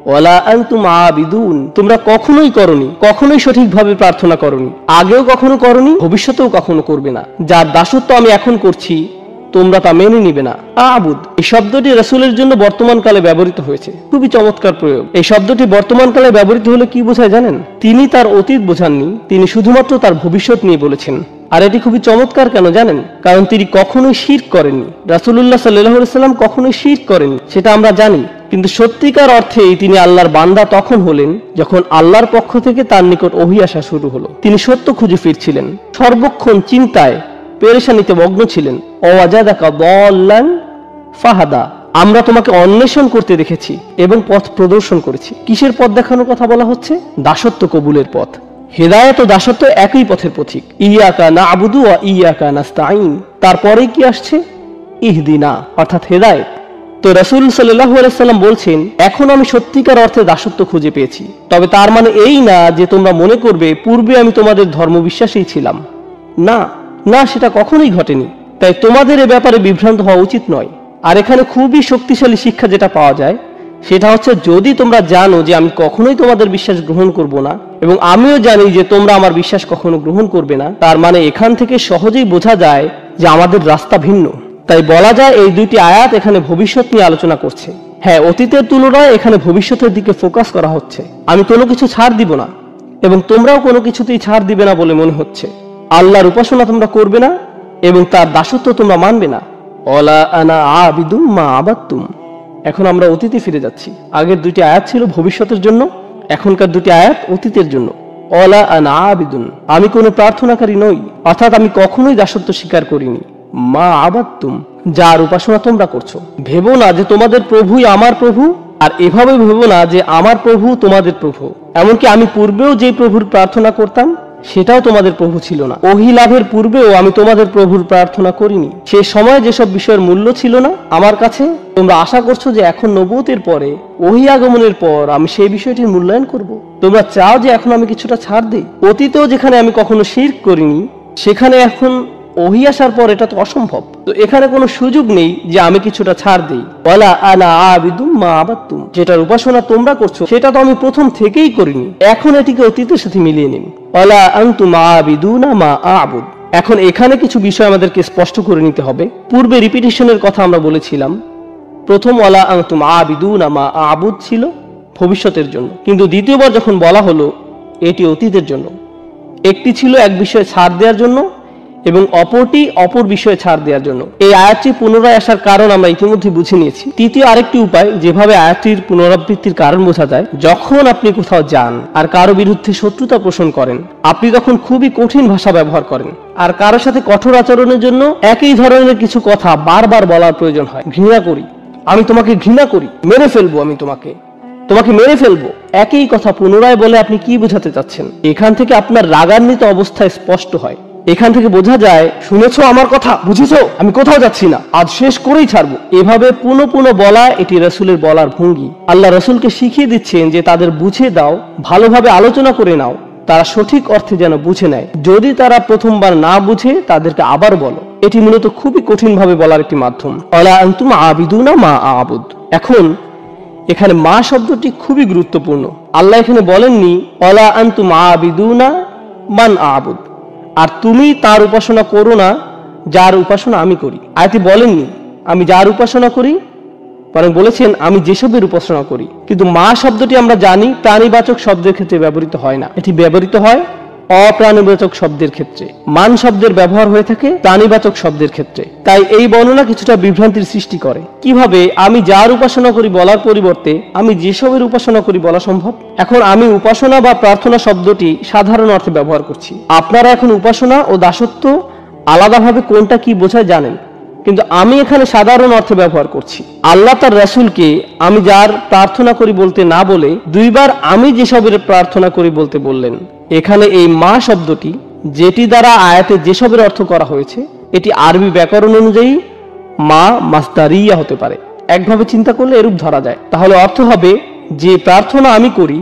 ওয়ালা আনতুম আবিদুন, তোমরা কখনোই করনি, কখনোই সঠিকভাবে প্রার্থনা করনি, আগেও কখনো করনি, ভবিষ্যতেও কখনো করবে না। যার দাসত্ব আমি এখন করছি তোমরা তা মেনে নিবে না। আবুদ, এই শব্দটি রাসূলের জন্য বর্তমানকালে ব্যবহৃত হয়েছে। খুবই চমৎকার প্রয়োগ। এই শব্দটি বর্তমানকালে ব্যবহৃত হলে কি বোঝায় জানেন? তিনি তার অতীত বোঝাননি, তিনি শুধুমাত্র তার ভবিষ্যৎ নিয়ে বলেছেন। আর এটি খুবই চমৎকার কেন জানেন? কারণ তিনি কখনোই শিরক করেননি। রাসূলুল্লাহ সাল্লাল্লাহু আলাইহি ওয়াসাল্লাম কখনোই শিরক করেননি, সেটা আমরা জানি। কিন্তু সত্যিকার অর্থেই তিনি আল্লাহর বান্দা তখন হলেন যখন আল্লাহর পক্ষ থেকে তার নিকট ওহী আসা শুরু হলো। তিনি সত্য খুঁজে ফিরছিলেন, সর্বক্ষণ চিন্তায় পেরেশানিতে মগ্ন ছিলেন। ওয়াজাদাকা দাল্লান ফাহাদা, আমরা তোমাকে অন্বেষণ করতে দেখেছি এবং পথ প্রদর্শন করেছি। কিসের পথ দেখানোর কথা বলা হচ্ছে? দাসত্ব কবুলের পথ। হেদায়েত ও দাসত্ব একই পথের পথিক। ইয়াকা না'বুদু ওয়া ইয়াকা নাস্তাঈন, তারপরেই কি আসছে? ইহদিনা, অর্থাৎ হেদায়েত। তো রাসূল সাল্লাল্লাহু আলাইহি সাল্লাম বলছেন, এখন আমি সত্যিকার অর্থে দাসত্ব খুঁজে পেয়েছি। তবে তার মানে এই না যে তোমরা মনে করবে পূর্বে আমি তোমাদের ধর্মবিশ্বাসেই ছিলাম। না না, সেটা কখনোই ঘটেনি। তাই তোমাদের এ ব্যাপারে বিভ্রান্ত হওয়া উচিত নয়। আর এখানে খুবই শক্তিশালী শিক্ষা যেটা পাওয়া যায় সেটা হচ্ছে, যদি তোমরা জানো যে আমি কখনোই তোমাদের বিশ্বাস গ্রহণ করব না এবং আমিও জানি যে তোমরা আমার বিশ্বাস কখনো গ্রহণ করবে না, তার মানে এখান থেকে সহজেই বোঝা যায় যে আমাদের রাস্তা ভিন্ন। তাই বলা যায় এই দুইটি আয়াত এখানে ভবিষ্যৎ নিয়ে আলোচনা করছে। হ্যাঁ, অতীতের তুলনায় এখানে ভবিষ্যতের দিকে ফোকাস করা হচ্ছে। আমি কোনো কিছু ছাড় দিব না এবং তোমরাও কোনো কিছুতেই ছাড় দিবে না বলে মনে হচ্ছে। আল্লাহর উপাসনা তোমরা করবে না এবং তার দাসত্ব তোমরা মানবে না। ওয়ালা আনা আবিদুম মা আবাদতুম। এখন আমরা অতীতে ফিরে যাচ্ছি। আগের দুটি আয়াত ছিল ভবিষ্যতের জন্য, এখনকার দুটি আয়াত অতীতের জন্য। ওয়ালা আনা আবিদুন, আমি কোনো প্রার্থনাকারী নই, অর্থাৎ আমি কখনোই দাসত্ব স্বীকার করিনি। মা আবাদতুম, যার উপাসনা তোমরা করছো। ভেবো না যে তোমাদের প্রভুই আমার প্রভু, আর এভাবে ভেবো না যে আমার প্রভু তোমাদের প্রভু। এমনকি আমি পূর্বেও যে প্রভুর প্রার্থনা করতাম সেটাও তোমাদের প্রভু ছিল না। ওহী লাভের পূর্বেও আমি তোমাদের প্রভুর প্রার্থনা করিনি। সে সময় যেসব বিষয়ের মূল্য ছিল না আমার কাছে, তোমরা আশা করছো যে এখন নবুয়তের পরে, ওহী আগমনের পর আমি সেই বিষয়টির মূল্যায়ন করব। তোমরা চাও যে এখন আমি কিছুটা ছাড় দেই। অতীতেও যেখানে আমি কখনো শিরক করিনি সেখানে এখন ওহী আসার পর এটা তো অসম্ভব। তো এখানে কোনো সুযোগ নেই যে আমি কিছুটা ছাড় দেই। ওয়ালা আনা আবিদুম মা আবাদতুম, যেটার উপাসনা তোমরা করছো সেটা তো আমি প্রথম থেকেই করিনি, এখন এটিকে অতীতের সাথে মিলিয়ে নিন। ওয়ালা আনতুম আবিদুনা মা আবুদ। এখন এখানে কিছু বিষয় আমাদেরকে স্পষ্ট করে নিতে হবে। পূর্বে রিপিটিশনের কথা আমরা বলেছিলাম। প্রথম ওয়ালা আনতুম আবিদুনা মা আবুদ ছিল ভবিষ্যতের জন্য, কিন্তু দ্বিতীয়বার যখন বলা হলো এটি অতীতের জন্য। একটি ছিল এক বিষয়ে ছাড় দেওয়ার জন্য এবং অপরটি অপর বিষয়ে ছাড় দেওয়ার জন্য। এই আয়াতটি পুনরায় আসার কারণ আমরা ইতিমধ্যে বুঝে নিয়েছি। তৃতীয় আরেকটি উপায় যেভাবে আয়াতটির পুনরাবৃত্তির কারণ বোঝা যায়, যখন আপনি কোথাও যান আর কারো বিরুদ্ধে শত্রুতা পোষণ করেন, আপনি তখন খুবই কঠিন ভাষা ব্যবহার করেন আর কারো সাথে কঠোর আচরণের জন্য একই ধরনের কিছু কথা বারবার বলার প্রয়োজন হয়। ঘৃণা করি, আমি তোমাকে ঘৃণা করি, মেরে ফেলবো, আমি তোমাকে মেরে ফেলবো, একই কথা পুনরায় বলে আপনি কি বোঝাতে চাচ্ছেন? এখান থেকে আপনার রাগান্বিত অবস্থায় স্পষ্ট হয়। এখান থেকে বোঝা যায়, শুনেছো আমার কথা, বুঝেছো, আমি কোথাও যাচ্ছি না, আজ শেষ করেই ছাড়বো। এভাবে পুনঃ পুনঃ বলা এটি রাসূলের বলার ভঙ্গি। আল্লাহ রাসূলকে শিখিয়ে দিচ্ছেন যে তাদের বুঝে দাও, ভালোভাবে আলোচনা করে নাও, তারা সঠিক অর্থে যেন বুঝে নেয়। যদি তারা প্রথমবার না বুঝে তাদেরকে আবার বলো। এটি মূলত খুবই কঠিন ভাবে বলার একটি মাধ্যম। ওয়ালা আনতুম আবিদুনা মা আবুদ। এখন এখানে মা শব্দটি খুবই গুরুত্বপূর্ণ। আল্লাহ এখানে বলেননি ওয়ালা আনতুম আবিদুনা মান আবুদ, আর তুমি তার উপাসনা করো না যার উপাসনা আমি করি। আয়াতে বলেননি আমি যার উপাসনা করি, বরং বলেছেন আমি যেসবের উপাসনা করি। কিন্তু মা শব্দটি আমরা জানি প্রাণীবাচক শব্দের ক্ষেত্রে ব্যবহৃত হয় না, এটি ব্যবহৃত হয় অপ্রাণীবাচক শব্দের ক্ষেত্রে। মান শব্দের ব্যবহার হয়ে থাকে প্রাণীবাচক শব্দের ক্ষেত্রে। তাই এই বর্ণনা কিছুটা বিভ্রান্তির সৃষ্টি করে। কিভাবে আমি যার উপাসনা করি বলার পরিবর্তে আমি যেসবের উপাসনা করি বলা সম্ভব? এখন আমি উপাসনা বা প্রার্থনা শব্দটি সাধারণ অর্থে ব্যবহার করছি। আপনারা এখন উপাসনা ও দাসত্ব আলাদাভাবে কোনটা কি বোঝায় জানেন, কিন্তু আমি এখানে সাধারণ অর্থে ব্যবহার করছি। আল্লাহ তার রাসূলকে আমি যার প্রার্থনা করি বলতে না বলে দুইবার আমি যেসবের প্রার্থনা করি বলতে বললেন। এখানে এই মা শব্দটি, যেটি দ্বারা আয়াতে যেসবের অর্থ করা হয়েছে, এটি আরবি ব্যাকরণ অনুযায়ী মা মাসদারিয়া হতে পারে। একভাবে চিন্তা করলে এরূপ ধরা যায়। তাহলে অর্থ হবে যে প্রার্থনা আমি করি।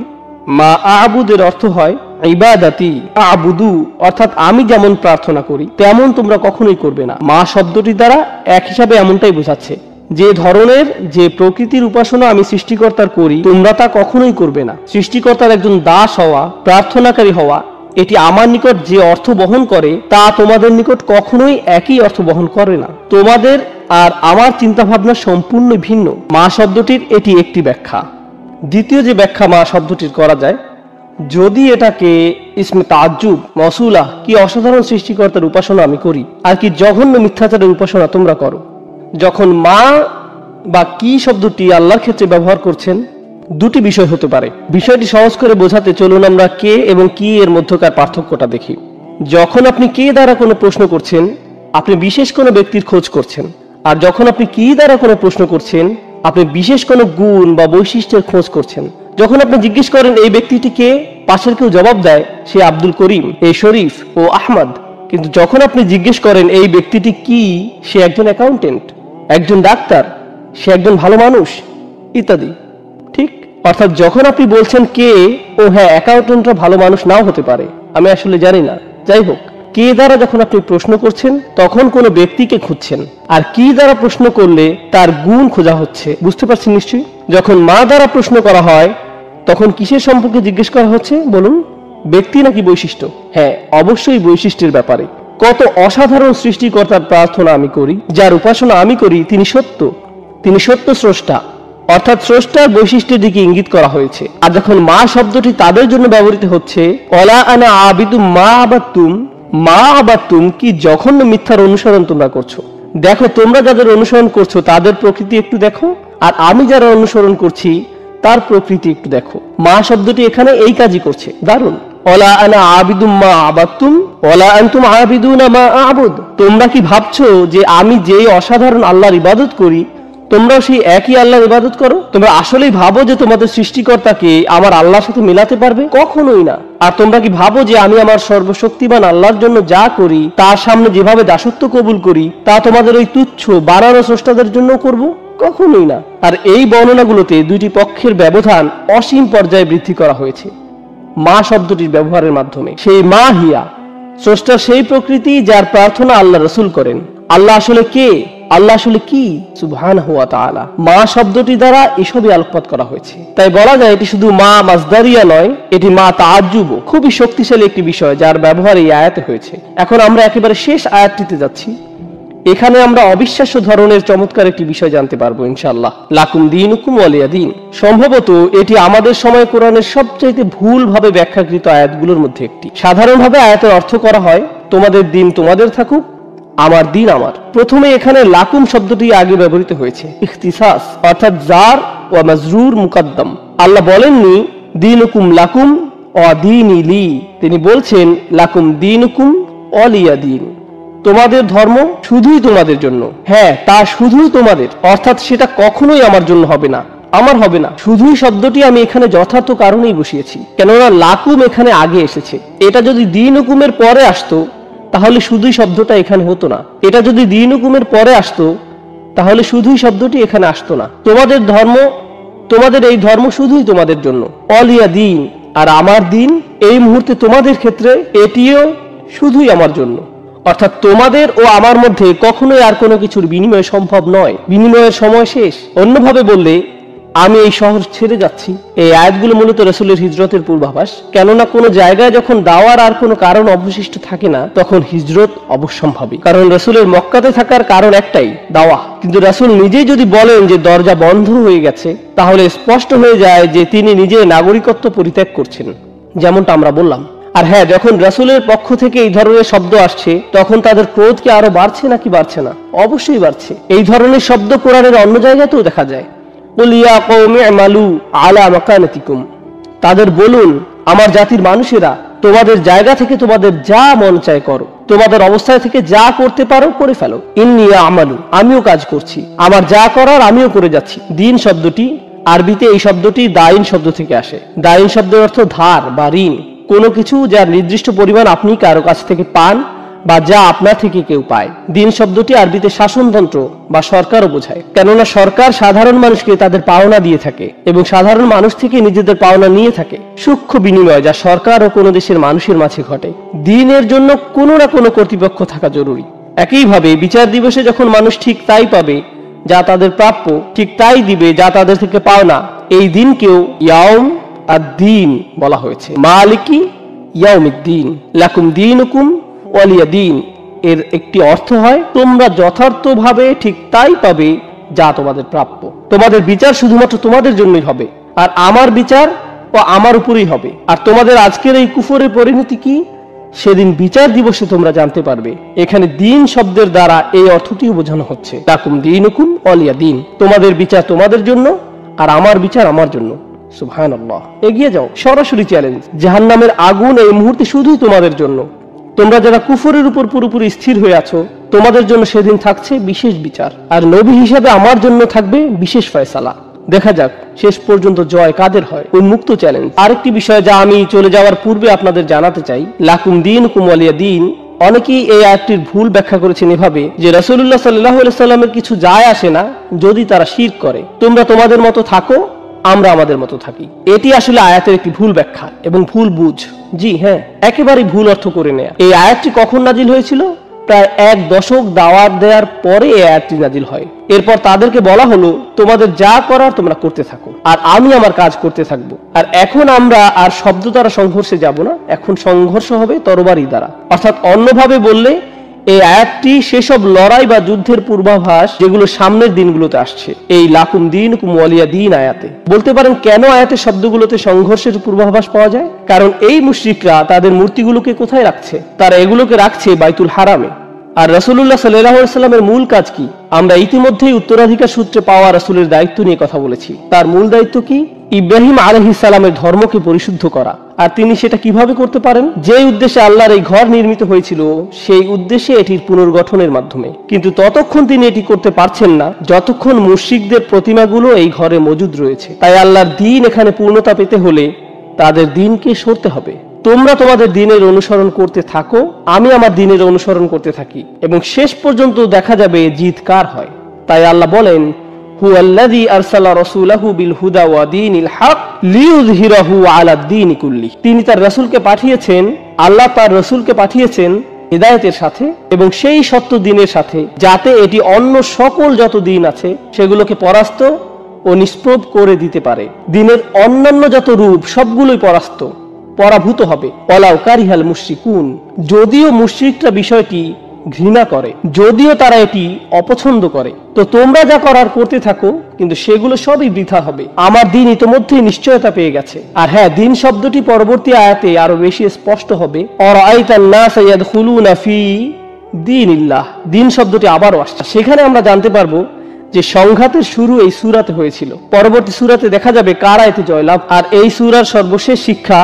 মা আবুদের অর্থ হয় ইবাদাতি আবুদু, অর্থাৎ আমি যেমন প্রার্থনা করি তেমন তোমরা কখনোই করবে না। মা শব্দটি দ্বারা এক হিসাবে এমনটাই বোঝাচ্ছে, যে ধরনের যে প্রকৃতির উপাসনা আমি সৃষ্টিকর্তার করি তোমরা তা কখনোই করবে না। সৃষ্টিকর্তার একজন দাস হওয়া, প্রার্থনাকারী হওয়া, এটি আমার নিকট যে অর্থ বহন করে তা তোমাদের নিকট কখনোই একই অর্থ বহন করে না। তোমাদের আর আমার চিন্তাভাবনা সম্পূর্ণ ভিন্ন। মা শব্দটির এটি একটি ব্যাখ্যা। দ্বিতীয় যে ব্যাখ্যা মা শব্দটির করা যায়, যদি এটাকে ইসমে তাজ্জুব মসুলা, কি অসাধারণ সৃষ্টিকর্তার উপাসনা আমি করি আর কি জঘন্য মিথ্যাচারের উপাসনা তোমরা করো। যখন মা বা কি শব্দটি আল্লাহর ক্ষেত্রে ব্যবহার করছেন, দুটি বিষয় হতে পারে। বিষয়টি সহজ করে বোঝাতে চলুন আমরা কে এবং কি এর মধ্যকার পার্থক্যটা দেখি। যখন আপনি কে দ্বারা কোনো প্রশ্ন করছেন, আপনি বিশেষ কোনো ব্যক্তির খোঁজ করছেন। আর যখন আপনি কি দ্বারা কোনো প্রশ্ন করছেন, আপনি বিশেষ কোনো গুণ বা বৈশিষ্ট্যের খোঁজ করছেন। যখন আপনি জিজ্ঞেস করেন এই ব্যক্তিটি কে, পাশের কেউ জবাব দেয় সে আব্দুল করিম, এ শরীফ ও আহমদ। কিন্তু যখন আপনি জিজ্ঞেস করেন এই ব্যক্তিটি কি, সে একজন অ্যাকাউন্টেন্ট, একজন ডাক্তার, সে একজন ভালো মানুষ ইত্যাদি। ঠিক, অর্থাৎ যখন আপনি বলছেন কে, ও হ্যাঁ অ্যাকাউন্টেন্টরা ভালো মানুষ নাও হতে পারে, আমি আসলে জানি না, যাই হোক, কে দ্বারা যখন আপনি প্রশ্ন করছেন তখন কোনো ব্যক্তিকে খুঁজছেন, আর কি দ্বারা প্রশ্ন করলে তার গুণ খোঁজা হচ্ছে। বুঝতে পারছেন নিশ্চয়ই? যখন মা দ্বারা প্রশ্ন করা হয় তখন কিসের সম্পর্কে জিজ্ঞেস করা হচ্ছে বলুন? ব্যক্তি নাকি বৈশিষ্ট্য? হ্যাঁ, অবশ্যই বৈশিষ্ট্যের ব্যাপারে। কত অসাধারণ সৃষ্টিকর্তার প্রার্থনা আমি করি, যার উপাসনা আমি করি, তিনি সত্য, তিনি সত্য স্রষ্টা, অর্থাৎ স্রষ্টার বৈশিষ্ট্যের দিকে ইঙ্গিত করা হয়েছে। আর যখন মা শব্দটি তাদের জন্য ব্যবহৃত হচ্ছে, ওয়ালা আনা আবিদু মা আবাদতুম, মা আবাদতুম, কি জঘন্য মিথ্যার অনুসরণ তোমরা করছো। দেখো তোমরা যাদের অনুসরণ করছো তাদের প্রকৃতি একটু দেখো, আর আমি যারা অনুসরণ করছি তার প্রকৃতি একটু দেখো। মা শব্দটি এখানে এই কাজই করছে। দারুণ। ওয়ালা আনা আবিদুম মা আবাদতুম ওয়ালা আনতুম আবিদুনা মা আবুদ। তোমরা কি ভাবছো যে আমি যেই অসাধারণ আল্লাহর ইবাদত করি তোমরাও সেই একই আল্লাহর ইবাদত করো? তোমরা আসলেই ভাবো যে তোমাদের সৃষ্টিকর্তাকে আমার আল্লাহর সাথে মেলাতে পারবে? কখনোই না। আর তোমরা কি ভাবো যে আমি আমার সর্বশক্তিমান আল্লাহর জন্য যা করি, তার সামনে যেভাবে দাসত্ব কবুল করি, তা তোমাদের ওই তুচ্ছ বানানো স্রষ্টাদের জন্য করব? কখনোই না। আর এই বর্ণনাগুলোতে দুইটি পক্ষের ব্যবধান অসীম পর্যায়ে বৃদ্ধি করা হয়েছে মা শব্দটির ব্যবহারের মাধ্যমে। সেই মা হিয়া, স্রষ্টা সেই প্রকৃতি যার প্রার্থনা আল্লাহ রাসূল করেন। আল্লাহ আসলে কে, আল্লাহ আসলে কি, সুবহানাহু ওয়া তাআলা। মা শব্দটি দ্বারা এসবই আলোকপাত করা হয়েছে। তাই বলা যায় এটি শুধু মা মাসদারিয়া নয়, এটি মা তাআজ্জুব, খুবই শক্তিশালী একটি বিষয় যার ব্যবহার এই আয়াতে হয়েছে। এখন আমরা একেবারে শেষ আয়াতটিতে যাচ্ছি। এখানে আমরা অবিশ্বাস্য ধরনের চমৎকার একটি বিষয় জানতে পারবো ইনশাআল্লাহ। লাকুম দীনুকুম ওয়ালিয়া দীন। সম্ভবত এটি আমাদের সময় কোরআনের সবচাইতে ভুলভাবে ব্যাখ্যাকৃত আয়াতগুলোর মধ্যে একটি। সাধারণভাবে আয়াতের অর্থ করা হয় তোমাদের দিন তোমাদের থাকুক, আমার দিন আমার। প্রথমে এখানে লাকুম শব্দটি আগে ব্যবহৃত হয়েছে, ইখতিসাস অর্থাৎ জার ওয়া মাজরুর মুকাদ্দাম। আল্লাহ বলেননি দীনুকুম লাকুম ওয়া দীনি লি, তিনি বলছেন লাকুম দীনুকুম ওয়ালিয়া দীন। তোমাদের ধর্ম শুধুই তোমাদের জন্য, হ্যাঁ তা শুধুই তোমাদের, অর্থাৎ সেটা কখনোই আমার জন্য হবে না, আমার হবে না। শুধুই শব্দটি আমি এখানে যথার্থ কারণেই বসিয়েছি, কেননা লাকুম এখানে আগে এসেছে। এটা যদি দিন হুকুমের পরে আসতো তাহলে শুধুই শব্দটা এখানে হতো না। এটা যদি দিন হুকুমের পরে আসতো তাহলে শুধুই শব্দটি এখানে আসতো না। তোমাদের ধর্ম, তোমাদের এই ধর্ম শুধুই তোমাদের জন্য, অলিয়া দিন, আর আমার দিন এই মুহূর্তে তোমাদের ক্ষেত্রে এটিও শুধুই আমার জন্য। অর্থাৎ তোমাদের ও আমার মধ্যে কখনোই আর কোনো কিছুর বিনিময় সম্ভব নয়, বিনিময়ের সময় শেষ। অন্যভাবে বললে আমি এই শহর ছেড়ে যাচ্ছি। এই আয়াতগুলো মূলত রাসূলের হিজরতের পূর্বাভাস, কেননা কোনো জায়গায় যখন দাওয়ার আর কোনো কারণ অবশিষ্ট থাকে না তখন হিজরত অবশ্যম্ভাবী। কারণ রাসূলের মক্কাতে থাকার কারণ একটাই, দাওয়া। কিন্তু রাসূল নিজেই যদি বলেন যে দরজা বন্ধ হয়ে গেছে, তাহলে স্পষ্ট হয়ে যায় যে তিনি নিজের নাগরিকত্ব পরিত্যাগ করছেন, যেমনটা আমরা বললাম। আর হ্যাঁ, যখন রাসূলের পক্ষ থেকে এই ধরনের শব্দ আসছে তখন তাদের ক্রোধ কি আরো বাড়ছে নাকি বাড়ছে না? অবশ্যই বাড়ছে। এই ধরনের শব্দ কোরআনের অন্য জায়গাতেও দেখা যায়। কুল ইয়া কওমি আমালু আলা মাকানাতিকুম, তাদের বলুন আমার জাতির মানুষেরা তোমাদের জায়গা থেকে তোমাদের যা মন চায় করো, তোমাদের অবস্থায় থেকে যা করতে পারো করে ফেলো। ইন্নী আমালু, আমিও কাজ করছি, আমার যা করার আমিও করে যাচ্ছি। দিন শব্দটি আরবিতে এই শব্দটি দাইন শব্দ থেকে আসে। দাইন শব্দের অর্থ ধার বা ঋণ, কোনো কিছু যার নির্দিষ্ট পরিমাণ আপনি কারো কাছ থেকে পান বা যা আপনার থেকে কেউ পায়। দিন শব্দটি আরবিতে শাসনতন্ত্র বা সরকারও বোঝায়, কেননা সরকার সাধারণ মানুষকে তাদের পাওনা দিয়ে থাকে এবং সাধারণ মানুষ থেকে নিজেদের পাওনা নিয়ে থাকে। সূক্ষ্ম বিনিময় যা সরকার ও কোনো দেশের মানুষের মাঝে ঘটে। দিনের জন্য কোনো না কোনো কর্তৃপক্ষ থাকা জরুরি। একইভাবে বিচার দিবসে যখন মানুষ ঠিক তাই পাবে যা তাদের প্রাপ্য, ঠিক তাই দিবে যা তাদের থেকে পাওনা, এই দিনকেও ইয়াউম আদ-দ্বীন বলা হয়েছে। মালিকি ইয়াউমিদ্দিন, লাকুম দীনুকুম ওয়ালিয়া দীন। এর একটি অর্থ হয় তোমরা যথার্থভাবে ঠিক তাই পাবে যা তোমাদের প্রাপ্য। তোমাদের বিচার শুধুমাত্র তোমাদের জন্যই হবে, আর আমার বিচার ও আমার উপরেই হবে। আর তোমাদের আজকের এই কুফরের পরিণতি কি সেদিন বিচার দিবসে তোমরা জানতে পারবে। এখানে দিন শব্দের দ্বারা এই অর্থটিও বোঝানো হচ্ছে, লাকুম দীনুকুম ওয়ালিয়া দীন, তোমাদের বিচার তোমাদের জন্য আর আমার বিচার আমার জন্য। সুবহানাল্লাহ। এগিয়ে যাও, সরাসরি চ্যালেঞ্জ। জাহান্নামের আগুন এই মুহূর্তে শুধুই তোমাদের জন্য। তোমরা যারা কুফরের উপর পুরোপুরি স্থির হয়ে আছো, তোমাদের জন্য সেদিন থাকছে বিশেষ বিচার, আর নবী হিসেবে আমার জন্য থাকবে বিশেষ ফয়সালা। দেখা যাক শেষ পর্যন্ত জয় কাদের হয়। উন্মুক্ত চ্যালেঞ্জ। আরেকটি বিষয় যা আমি চলে যাওয়ার পূর্বে আপনাদের জানাতে চাই, লাকুম দীনুকুম ওয়ালিয়া দীন। অনেকেই এই আয়াতটির ভুল ব্যাখ্যা করেছেন এভাবে যে রাসূলুল্লাহ সাল্লাল্লাহু আলাইহি সাল্লামের কিছু যায় আসে না যদি তারা শিরক করে, তোমরা তোমাদের মতো থাকো, আমরা আমাদের মতো থাকি। এটি আসলে আয়াতের একটি ভুল ব্যাখ্যা এবং ভুল বুঝ। জি হ্যাঁ, একেবারে ভুল অর্থ করে নেয়া। এই আয়াতটি কখন নাজিল হয়েছিল? প্রায় 1 দশক দাওয়াত দেওয়ার পরে এই আয়াতটি নাজিল হয়। এরপর তাদেরকে বলা হলো তোমাদের যা করার তোমরা করতে থাকো আর আমি আমার কাজ করতে থাকবো। আর এখন আমরা আর শব্দ দ্বারা সংঘর্ষে যাব না, এখন সংঘর্ষ হবে তরবারি দ্বারা। অর্থাৎ অন্যভাবে বললে এই আয়াতটি সেসব লড়াই বা যুদ্ধের পূর্বাভাস যেগুলো সামনের দিনগুলোতে আসছে। এই লাকুম দীনুকুম ওয়ালিয়া দীন আয়াতে বলতে পারেন কেন আয়াতের শব্দগুলোতে সংঘর্ষের পূর্বাভাস পাওয়া যায়? কারণ এই মুশরিকরা তাদের মূর্তিগুলোকে কোথায় রাখছে? তারা এগুলোকে রাখছে বাইতুল হারামে। আর রাসূলুল্লাহ সাল্লাল্লাহু আলাইহি সাল্লামের মূল কাজ কি? আমরা ইতিমধ্যেই উত্তরাধিকার সূত্রে পাওয়া রাসূলের দায়িত্ব নিয়ে কথা বলেছি। তার মূল দায়িত্ব কি? ইব্রাহিম আলাইহিস সালামের ধর্মকে পরিশুদ্ধ করা। আর তিনি সেটা কিভাবে করতে পারেন? যে উদ্দেশ্যে আল্লাহর এই ঘর নির্মিত হয়েছিল সেই উদ্দেশ্যে এটির পুনর্গঠনের মাধ্যমে। কিন্তু ততক্ষণ তিনি এটি করতে পারছেন না যতক্ষণ মুশরিকদের প্রতিমাগুলো এই ঘরে মজুদ রয়েছে। তাই আল্লাহর দ্বীন এখানে পূর্ণতা পেতে হলে তাদের দ্বীনকে সরতে হবে। তোমরা তোমাদের দ্বীনের অনুসরণ করতে থাকো, আমি আমার দ্বীনের অনুসরণ করতে থাকি, এবং শেষ পর্যন্ত দেখা যাবে জিত কার হয়। তাই আল্লাহ বলেন হুয়াল্লাযী আরসালা রাসূলাহু বিল হুদা ওয়া দীনিল হক লিইয়ুযহিরাহু আলা দ্বীনি কুল্লি। তিনি তার রাসূলকে পাঠিয়েছেন আল্লাহ তার রসুলকে পাঠিয়েছেন হিদায়াতের সাথে এবং সেই সত্য দিনের সাথে, যাতে এটি অন্য সকল যত দিন আছে সেগুলোকে পরাস্ত ও নিষ্প্রভ করে দিতে পারে। দিনের অন্যান্য যত রূপ সবগুলোই পরাভূত হবে। ওয়ালাউ কারিহাল মুশরিকুন, যদিও মুশরিকরা বিষয়টি ঘৃণা করে, যদিও তারা এটি অপছন্দ করে, তো তোমরা যা করার করতে থাকো, কিন্তু সেগুলো সবই বৃথা হবে। আমার দিন ইতোমধ্যেই নিশ্চয়তা পেয়ে গেছে। আর হ্যাঁ, দিন শব্দটি পরবর্তী আয়াতে আরো বেশি স্পষ্ট হবে। অরাআইতান নাসা ইয়াদখুলুনা ফি দীনিল্লাহ, দিন শব্দটি আবারও আসছে। সেখানে আমরা জানতে পারবো যে সংঘাতের শুরু এই সূরাতে হয়েছিল। পরবর্তী সূরাতে দেখা যাবে কারা এতে জয়লাভ। আর এই সূরার সর্বশেষ শিক্ষা,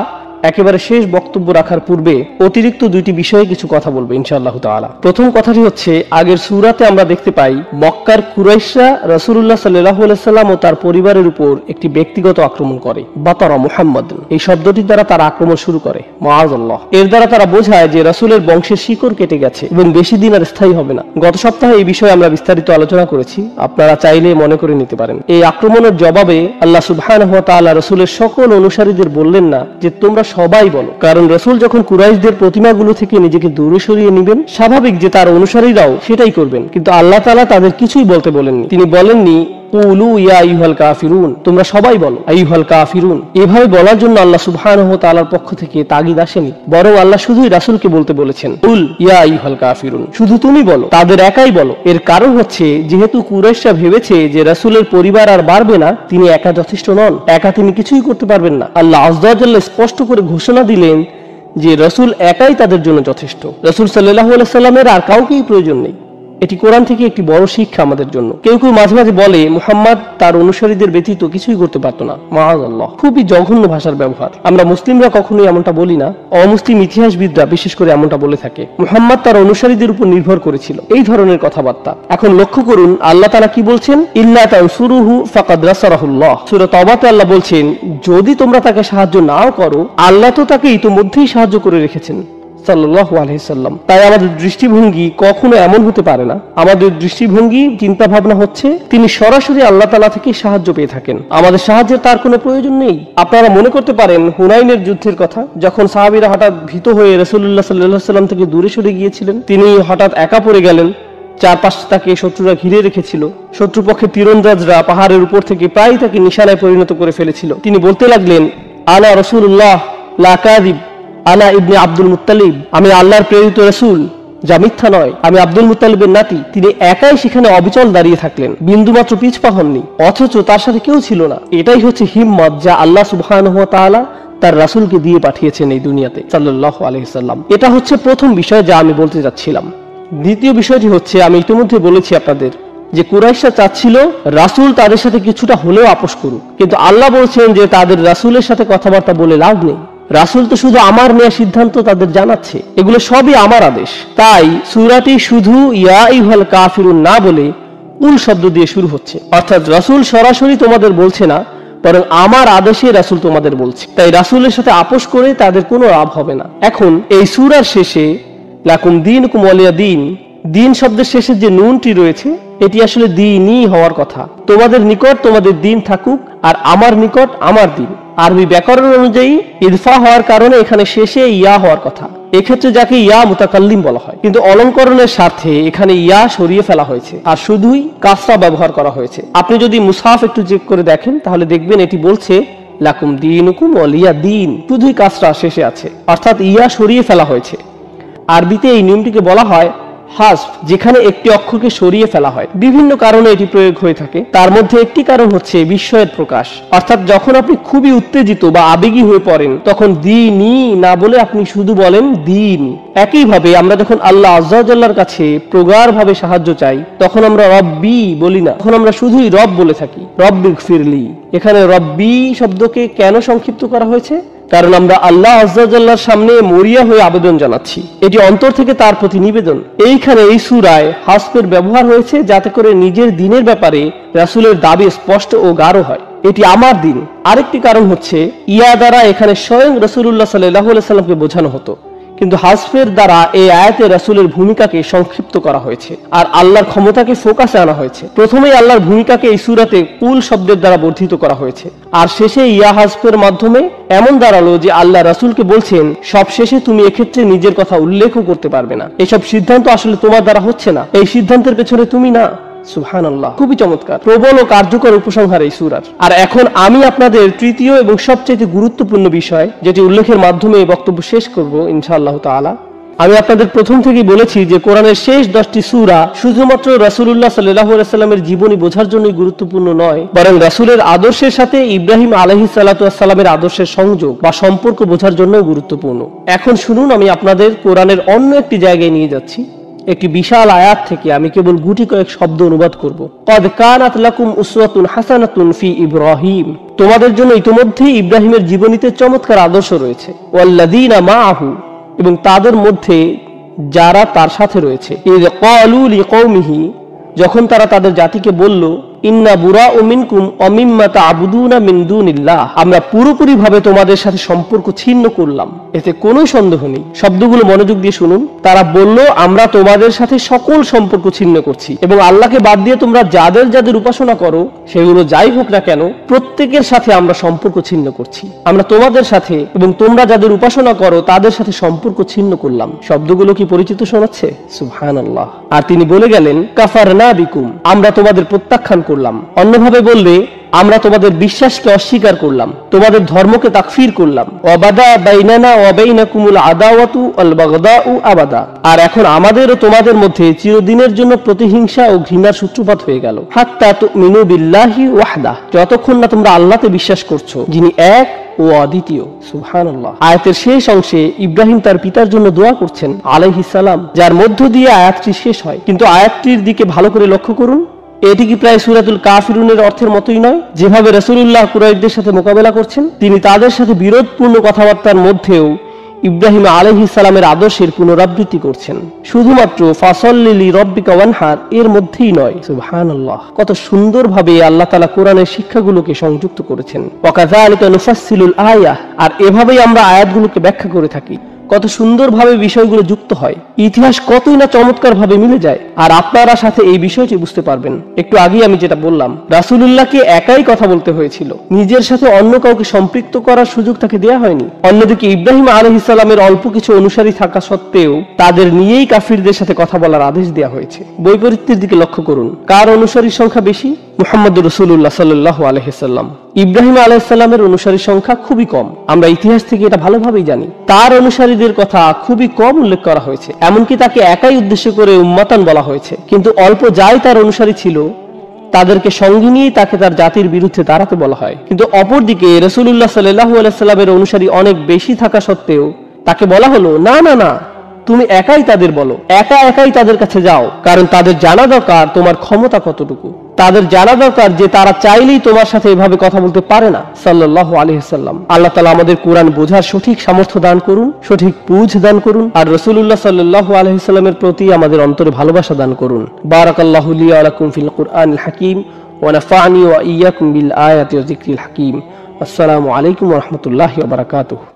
একেবারে শেষ বক্তব্য রাখার পূর্বে অতিরিক্ত দুইটি বিষয়ে কিছু কথা বলবো ইনশাআল্লাহ তাআলা। প্রথম কথাটি হচ্ছে, আগের সূরাতে আমরা দেখতে পাই মক্কার কুরাইশরা রাসূলুল্লাহ সাল্লাল্লাহু আলাইহি সাল্লাম ও তার পরিবারের উপর একটি ব্যক্তিগত আক্রমণ করে। বাতারা মুহাম্মদ, এই শব্দটির দ্বারা তারা আক্রমণ শুরু করে। মাআযাল্লাহ, এর দ্বারা তারা বোঝায় যে রাসূলের বংশের শিকড় কেটে গেছে এবং বেশি দিন আর স্থায়ী হবে না। গত সপ্তাহে এই বিষয়ে আমরা বিস্তারিত আলোচনা করেছি, আপনারা চাইলে মনে করে নিতে পারেন। এই আক্রমণের জবাবে আল্লাহ সুবহানাহু ওয়া তাআলা রাসূলের সকল অনুসারীদের বললেন না যে তোমরা সবাই বলো, কারণ রাসূল যখন কুরাইশদের প্রতিমাগুলো থেকে নিজেকে দূরে সরিয়ে নেবেন, স্বাভাবিক যে তার অনুসারীরাও সেটাই করবেন। কিন্তু আল্লাহ তাআলা তাদের কিছুই বলতে বলেননি। তিনি বলেননি কুলু ইয়া আইয়ুহাল কাফিরুন, তোমরা সবাই বলো আইয়ুহাল কাফিরুন। এভাবে বলার জন্য আল্লাহ সুবহানাহু ওয়া তাআলার পক্ষ থেকে তাগিদ আসেনি, বরং আল্লাহ শুধুই রাসূলকে বলতে বলেছেন কুল ইয়া আইয়ুহাল কাফিরুন, শুধু তুমি বলো, তাদের একাই বলো। এর কারণ হচ্ছে, যেহেতু কুরাইশরা ভেবেছে যে রাসূলের পরিবার আর বাড়বে না, তিনি একা যথেষ্ট নন, একা তিনি কিছুই করতে পারবেন না। আল্লাহ আযজা ওয়া জাল্লা স্পষ্ট করে ঘোষণা দিলেন যে রাসূল একাই তাদের জন্য যথেষ্ট। রাসূল সাল্লাল্লাহু আলাইহি সাল্লামের আর কাউকেই প্রয়োজন নেই। এটি কোরআন থেকে একটি বড় শিক্ষা আমাদের জন্য। কেউ কেউ মাঝে মাঝে বলে মুহাম্মদ তার অনুসারীদের ব্যতীত কিছুই করতে পারত না। মাআযাল্লাহ, খুবই জঘন্য ভাষার ব্যবহার। আমরা মুসলিমরা কখনোই এমনটা বলি না, অমুসলিম ইতিহাসবিদরা বিশেষ করে এমনটা বলে থাকে। মুহাম্মদ তার অনুসারীদের উপর নির্ভর করেছিল, এই ধরনের কথাবার্তা। এখন লক্ষ্য করুন আল্লাহ তাআলা কি বলছেন, ইল্লা তানসুরুহু ফাকাদ নাসারাহুল্লাহ। সূরা তাওবাতে আল্লাহ বলছেন, যদি তোমরা তাকে সাহায্য নাও করো, আল্লাহ তো তাকে ইতোমধ্যেই সাহায্য করে রেখেছেন সাল্লাল্লাহু আলাইহি সাল্লাম। তাই আমাদের দৃষ্টিভঙ্গি কখনো এমন হতে পারে না। আমাদের দৃষ্টিভঙ্গি, চিন্তা ভাবনা হচ্ছে তিনি সরাসরি আল্লাহ তাআলা থেকে সাহায্য পেয়ে থাকেন, আমাদের সাহায্যের তার কোনো প্রয়োজন নেই। আপনারা মনে করতে পারেন হুনাইনের যুদ্ধের কথা, যখন সাহাবীরা হঠাৎ ভীত হয়ে রাসূলুল্লাহ সাল্লাল্লাহু আলাইহি সাল্লাম থেকে দূরে সরে গিয়েছিলেন, তিনি হঠাৎ একা পড়ে গেলেন। চারপাশে তাকে শত্রুরা ঘিরে রেখেছিল। শত্রুপক্ষের তীরন্দাজরা পাহাড়ের উপর থেকে প্রায় তাকে নিশানায় পরিণত করে ফেলেছিল। তিনি বলতে লাগলেন, আনা রাসূলুল্লাহ লা কাযিব, আনা ইবনে আব্দুল মুত্তালিব, আমি আল্লাহর প্রেরিত রাসূল, যা মিথ্যা নয়, আমি আব্দুল মুত্তালিবের নাতি। তিনি একাই সেখানে অবিচল দাঁড়িয়ে থাকলেন, বিন্দুমাত্র পিছপা হননি, অথচ তার সাথে কেউ ছিল না। এটাই হচ্ছে হিম্মত, যা আল্লাহ সুবহানাহু ওয়া তাআলা তার রাসূলকে দিয়ে পাঠিয়েছেন এই দুনিয়াতে সাল্লাল্লাহু আলাইহি সাল্লাম। এটা হচ্ছে প্রথম বিষয় যা আমি বলতে যাচ্ছিলাম। দ্বিতীয় বিষয়টি হচ্ছে, আমি ইতিমধ্যে বলেছি আপনাদের যে কুরাইশরা চাচ্ছিল রাসূল তাদের সাথে কিছুটা হলেও আপোষ করুক, কিন্তু আল্লাহ বলছেন যে তাদের রাসূলের সাথে কথাবার্তা বলে লাভ নেই। রাসূল তো শুধু আমার নেয়া সিদ্ধান্ত তাদের জানাচ্ছে, এগুলো সবই আমার আদেশ। তাই সূরাটি শুধু ইয়া আইয়ুহাল কাফিরুন না বলে কুল শব্দ দিয়ে শুরু হচ্ছে, অর্থাৎ রাসূল সরাসরি তোমাদের বলছে না, বরং আমার আদেশে রাসূল তোমাদের বলছে। তাই রাসূলের সাথে আপোষ করে তাদের কোনো লাভ হবে না। এখন এই সূরার শেষে লাকুম দীনুকুম ওয়ালিয়া দীন, দিন শব্দের শেষে যে নুনটি রয়েছে, এটি আসলে দ্বীনি হওয়ার কথা। তোমাদের নিকট তোমাদের দিন থাকুক আর আমার নিকট আমার দিন। আরবি ব্যাকরণ অনুযায়ী ইদফা হওয়ার কারণে এখানে শেষে ইয়া হওয়ার কথা, এক্ষেত্রে যাকে ইয়া মুতাকাল্লিম বলা হয়, কিন্তু অলংকরণের স্বার্থে এখানে ইয়া সরিয়ে ফেলা হয়েছে আর শুধুই কাসরা ব্যবহার করা হয়েছে। আপনি যদি মুসহাফ একটু চেক করে দেখেন তাহলে দেখবেন এটি বলছে লাকুম দীনুকুম ওয়ালিয়া দীন, শুধুই কাসরা শেষে আছে, অর্থাৎ ইয়া সরিয়ে ফেলা হয়েছে। আরবিতে এই নিয়মটিকে বলা হয় হাসফ, যেখানে একটি অক্ষরকে সরিয়ে ফেলা হয়। বিভিন্ন কারণে এটি প্রয়োগ হয়ে থাকে, তার মধ্যে একটি কারণ হচ্ছে বিস্ময়ের প্রকাশ, অর্থাৎ যখন আপনি খুবই উত্তেজিত বা আবেগী হয়ে পড়েন তখন দ্বীনি না বলে আপনি শুধু বলেন দিন। একইভাবে আমরা যখন আল্লাহ আযজা ওয়া জাল্লার কাছে প্রগাঢ়ভাবে সাহায্য চাই তখন আমরা রব্বি বলি না, তখন আমরা শুধুই রব বলে থাকি, রব্বিগফিরলি। এখানে রব্বি শব্দকে কেন সংক্ষিপ্ত করা হয়েছে? কারণ আমরা আল্লাহ আযজা ওয়া জাল্লার সামনে মরিয়া হয়ে আবেদন জানাচ্ছি, এটি অন্তর থেকে তার প্রতি নিবেদন। এইখানে এই সূরায় হাসফের ব্যবহার হয়েছে যাতে করে নিজের দিনের ব্যাপারে রাসূলের দাবি স্পষ্ট ও গাঢ় হয়, এটি আমার দিন। আরেকটি কারণ হচ্ছে ইয়া দ্বারা এখানে স্বয়ং রাসূলুল্লাহ সাল্লাল্লাহু আলাইহি সাল্লামকে বোঝানো হতো, কিন্তু হাসফের দ্বারা এই আয়াতে রাসূলের ভূমিকাকে সংক্ষিপ্ত করা হয়েছে আর আল্লাহর ক্ষমতাকে ফোকাসে আনা হয়েছে। প্রথমেই আল্লাহর ভূমিকাকে এই সূরাতে কুল শব্দের দ্বারা বর্ধিত করা হয়েছে আর শেষে ইয়া হাসফের মাধ্যমে এমন দাঁড়ালো যে আল্লাহ রাসূলকে বলছেন সব শেষে তুমি এক্ষেত্রে নিজের কথা উল্লেখও করতে পারবে না। এসব সিদ্ধান্ত আসলে তোমার দ্বারা হচ্ছে না, এই সিদ্ধান্তের পেছনে তুমি না। সুবহানাল্লাহ, খুবই চমৎকার, প্রবল ও কার্যকর উপসংহার এই সূরার। আর এখন আমি আপনাদের তৃতীয় এবং সবচেয়ে গুরুত্বপূর্ণ বিষয়, যেটি উল্লেখের মাধ্যমে এই বক্তব্য শেষ করব ইনশাআল্লাহ তাআলা। আমি আপনাদের প্রথম থেকেই বলেছি যে কোরআনের শেষ 10টি সূরা শুধুমাত্র রাসূলুল্লাহ সাল্লাল্লাহু আলাইহি সাল্লামের জীবনী বোঝার জন্যই গুরুত্বপূর্ণ নয়, বরং রাসূলের আদর্শের সাথে ইব্রাহিম আলাইহিস সালাতু ওয়াস সালামের আদর্শের সংযোগ বা সম্পর্ক বোঝার জন্যই গুরুত্বপূর্ণ। এখন শুনুন, আমি আপনাদের কোরআনের অন্য একটি জায়গায় নিয়ে যাচ্ছি। একটি বিশাল আয়াত থেকে আমি কেবল গুটি কয়েক শব্দ অনুবাদ করব। কদ কানাত লাকুম উসওয়াতুন হাসানাতুন ফি ইব্রাহিম, তোমাদের জন্য ইতিমধ্যেই ইব্রাহিমের জীবনীতে চমৎকার আদর্শ রয়েছে। ওয়াল্লাযীনা মাআহু, এবং তাদের মধ্যে যারা তার সাথে রয়েছে। ইয ক্বালু লিকওমিহি, যখন তারা তাদের জাতিকে বলল ইন্না বুরাউ মিনকুম ওয়া মিম্মা তা'বুদুনা মিন দুনিল্লাহ, আমরা পুরোপুরি ভাবে তোমাদের সাথে সম্পর্ক ছিন্ন করলাম। এতে কোনো সন্দেহ নেই। শব্দগুলো মনোযোগ দিয়ে শুনুন। তারা বলল আমরা তোমাদের সাথে সকল সম্পর্ক ছিন্ন করছি এবং আল্লাহকে বাদ দিয়ে তোমরা যাদের যাদের উপাসনা করো সেগুলো যাই হোক না কেন প্রত্যেকের সাথে আমরা সম্পর্ক ছিন্ন করছি। আমরা তোমাদের সাথে এবং তোমরা যাদের উপাসনা করো তাদের সাথে সম্পর্ক ছিন্ন করলাম। শব্দগুলো কি পরিচিত শোনাচ্ছে? সুবহানাল্লাহ। আর তিনি বলে গেলেন কাফারনা বিকুম, আমরা তোমাদের প্রত্যাখ্যান করলাম। অন্যভাবে বললে আমরা তোমাদের বিশ্বাসকে অস্বীকার করলাম, তোমাদের ধর্মকে তাকফির করলাম। ওয়াবাদা বাইনানা ওয়া বাইনাকুমুল আদাওয়াতু ওয়াল বাগদাউ আবাদা, আর এখন আমাদের ও তোমাদের মধ্যে চিরদিনের জন্য প্রতিহিংসা ও ঘৃণার সূত্রপাত হয়ে গেল। হাত্তা তুমিনু বিল্লাহি ওয়াহদা, যতক্ষণ না তোমরা আল্লাহতে বিশ্বাস করছো যিনি এক ও অদ্বিতীয়। সুবহানাল্লাহ। আয়াতের শেষ অংশে ইব্রাহিম তার পিতার জন্য দোয়া করছেন আলাইহিস সালাম, যার মধ্য দিয়ে আয়াতটি শেষ হয়। কিন্তু আয়াতটির দিকে ভালো করে লক্ষ্য করুন, এটি কি প্রায় সূরাতুল কাফিরুনের অর্থের মতোই নয়? যেভাবে রাসূলুল্লাহ কুরাইশদের সাথে মোকাবেলা করছেন, তিনি তাদের সাথে বিরোধপূর্ণ কথাবার্তার মধ্যেও ইব্রাহিম আলাইহিস সালামের আদর্শের পুনরাবৃত্তি করছেন। শুধুমাত্র ফাসাল্লি লিরাব্বিকা ওয়ানহার এর মধ্যেই নয়। সুবহানাল্লাহ, কত সুন্দরভাবে আল্লাহ তাআলা কোরআনের শিক্ষাগুলোকে সংযুক্ত করেছেন। ওয়াকাযালিকা নুফাসসিলুল আয়াহ, আর এভাবেই আমরা আয়াতগুলোকে ব্যাখ্যা করে থাকি। কত সুন্দরভাবে বিষয়গুলো যুক্ত হয়, ইতিহাস কতই না চমৎকার ভাবে মিলে যায়। আর আপনারা সাথে এই বিষয়টি বুঝতে পারবেন। একটু আগেই আমি যেটা বললাম, রাসূলুল্লাহকে একাই কথা বলতে হয়েছিল, নিজের সাথে অন্য কাউকে সম্পৃক্ত করার সুযোগ তাকে দেয়া হয়নি। অন্যদিকে ইব্রাহিম আলাইহিস সালামের অল্প কিছু অনুসারী থাকা সত্ত্বেও তাদের নিয়েই কাফিরদের সাথে কথা বলার আদেশ দেওয়া হয়েছে। বৈপরীত্যের দিকে লক্ষ্য করুন, কার অনুসারীর সংখ্যা বেশি? মুহাম্মদুর রাসূলুল্লাহ সাল্লাল্লাহু আলাইহি সাল্লাম। ইব্রাহিম আলাইহিস সালামের অনুসারীর সংখ্যা খুবই কম, আমরা ইতিহাস থেকে এটা ভালোভাবেই জানি। তার অনুসারীদের কথা খুবই কম উল্লেখ করা হয়েছে, এমনকি তাকে একাই উদ্দেশ্য করে উম্মাতান বলা হয়েছে। কিন্তু অল্প যাই তার অনুসারী ছিল তাদেরকে সঙ্গে নিয়ে তাকে তার জাতির বিরুদ্ধে দাঁড়াতে বলা হয়। কিন্তু অপরদিকে রাসূলুল্লাহ সাল্লাল্লাহু আলাইহি সাল্লামের অনুসারী অনেক বেশি থাকা সত্ত্বেও তাকে বলা হলো না না না, তুমি একাই তাদের বলো, একাই তাদের কাছে যাও, কারণ তাদের জানা দরকার তোমার ক্ষমতা কতটুকু। তাদের জানা দরকার যে তারা চাইলেই তোমার সাথে এভাবে কথা বলতে পারে না। সাল্লাল্লাহু আলাইহি সাল্লাম। আল্লাহ তাআলা আমাদের কোরআন বোঝার সঠিক সামর্থ্য দান করুন, সঠিক বুঝ দান করুন, আর রাসূলুল্লাহ সাল্লাল্লাহু আলাইহি সাল্লামের প্রতি আমাদের অন্তরে ভালোবাসা দান করুন। বারাকাল্লাহু লি ওয়া লাকুম ফিল কুরআনিল হাকীম ওয়া নাফা'নি ওয়া ইয়্যাকুম বিল আয়াতি ওয়া যিকরিল হাকীম। আসসালামু আলাইকুম ওয়া রাহমাতুল্লাহি ওয়া বারাকাতুহু।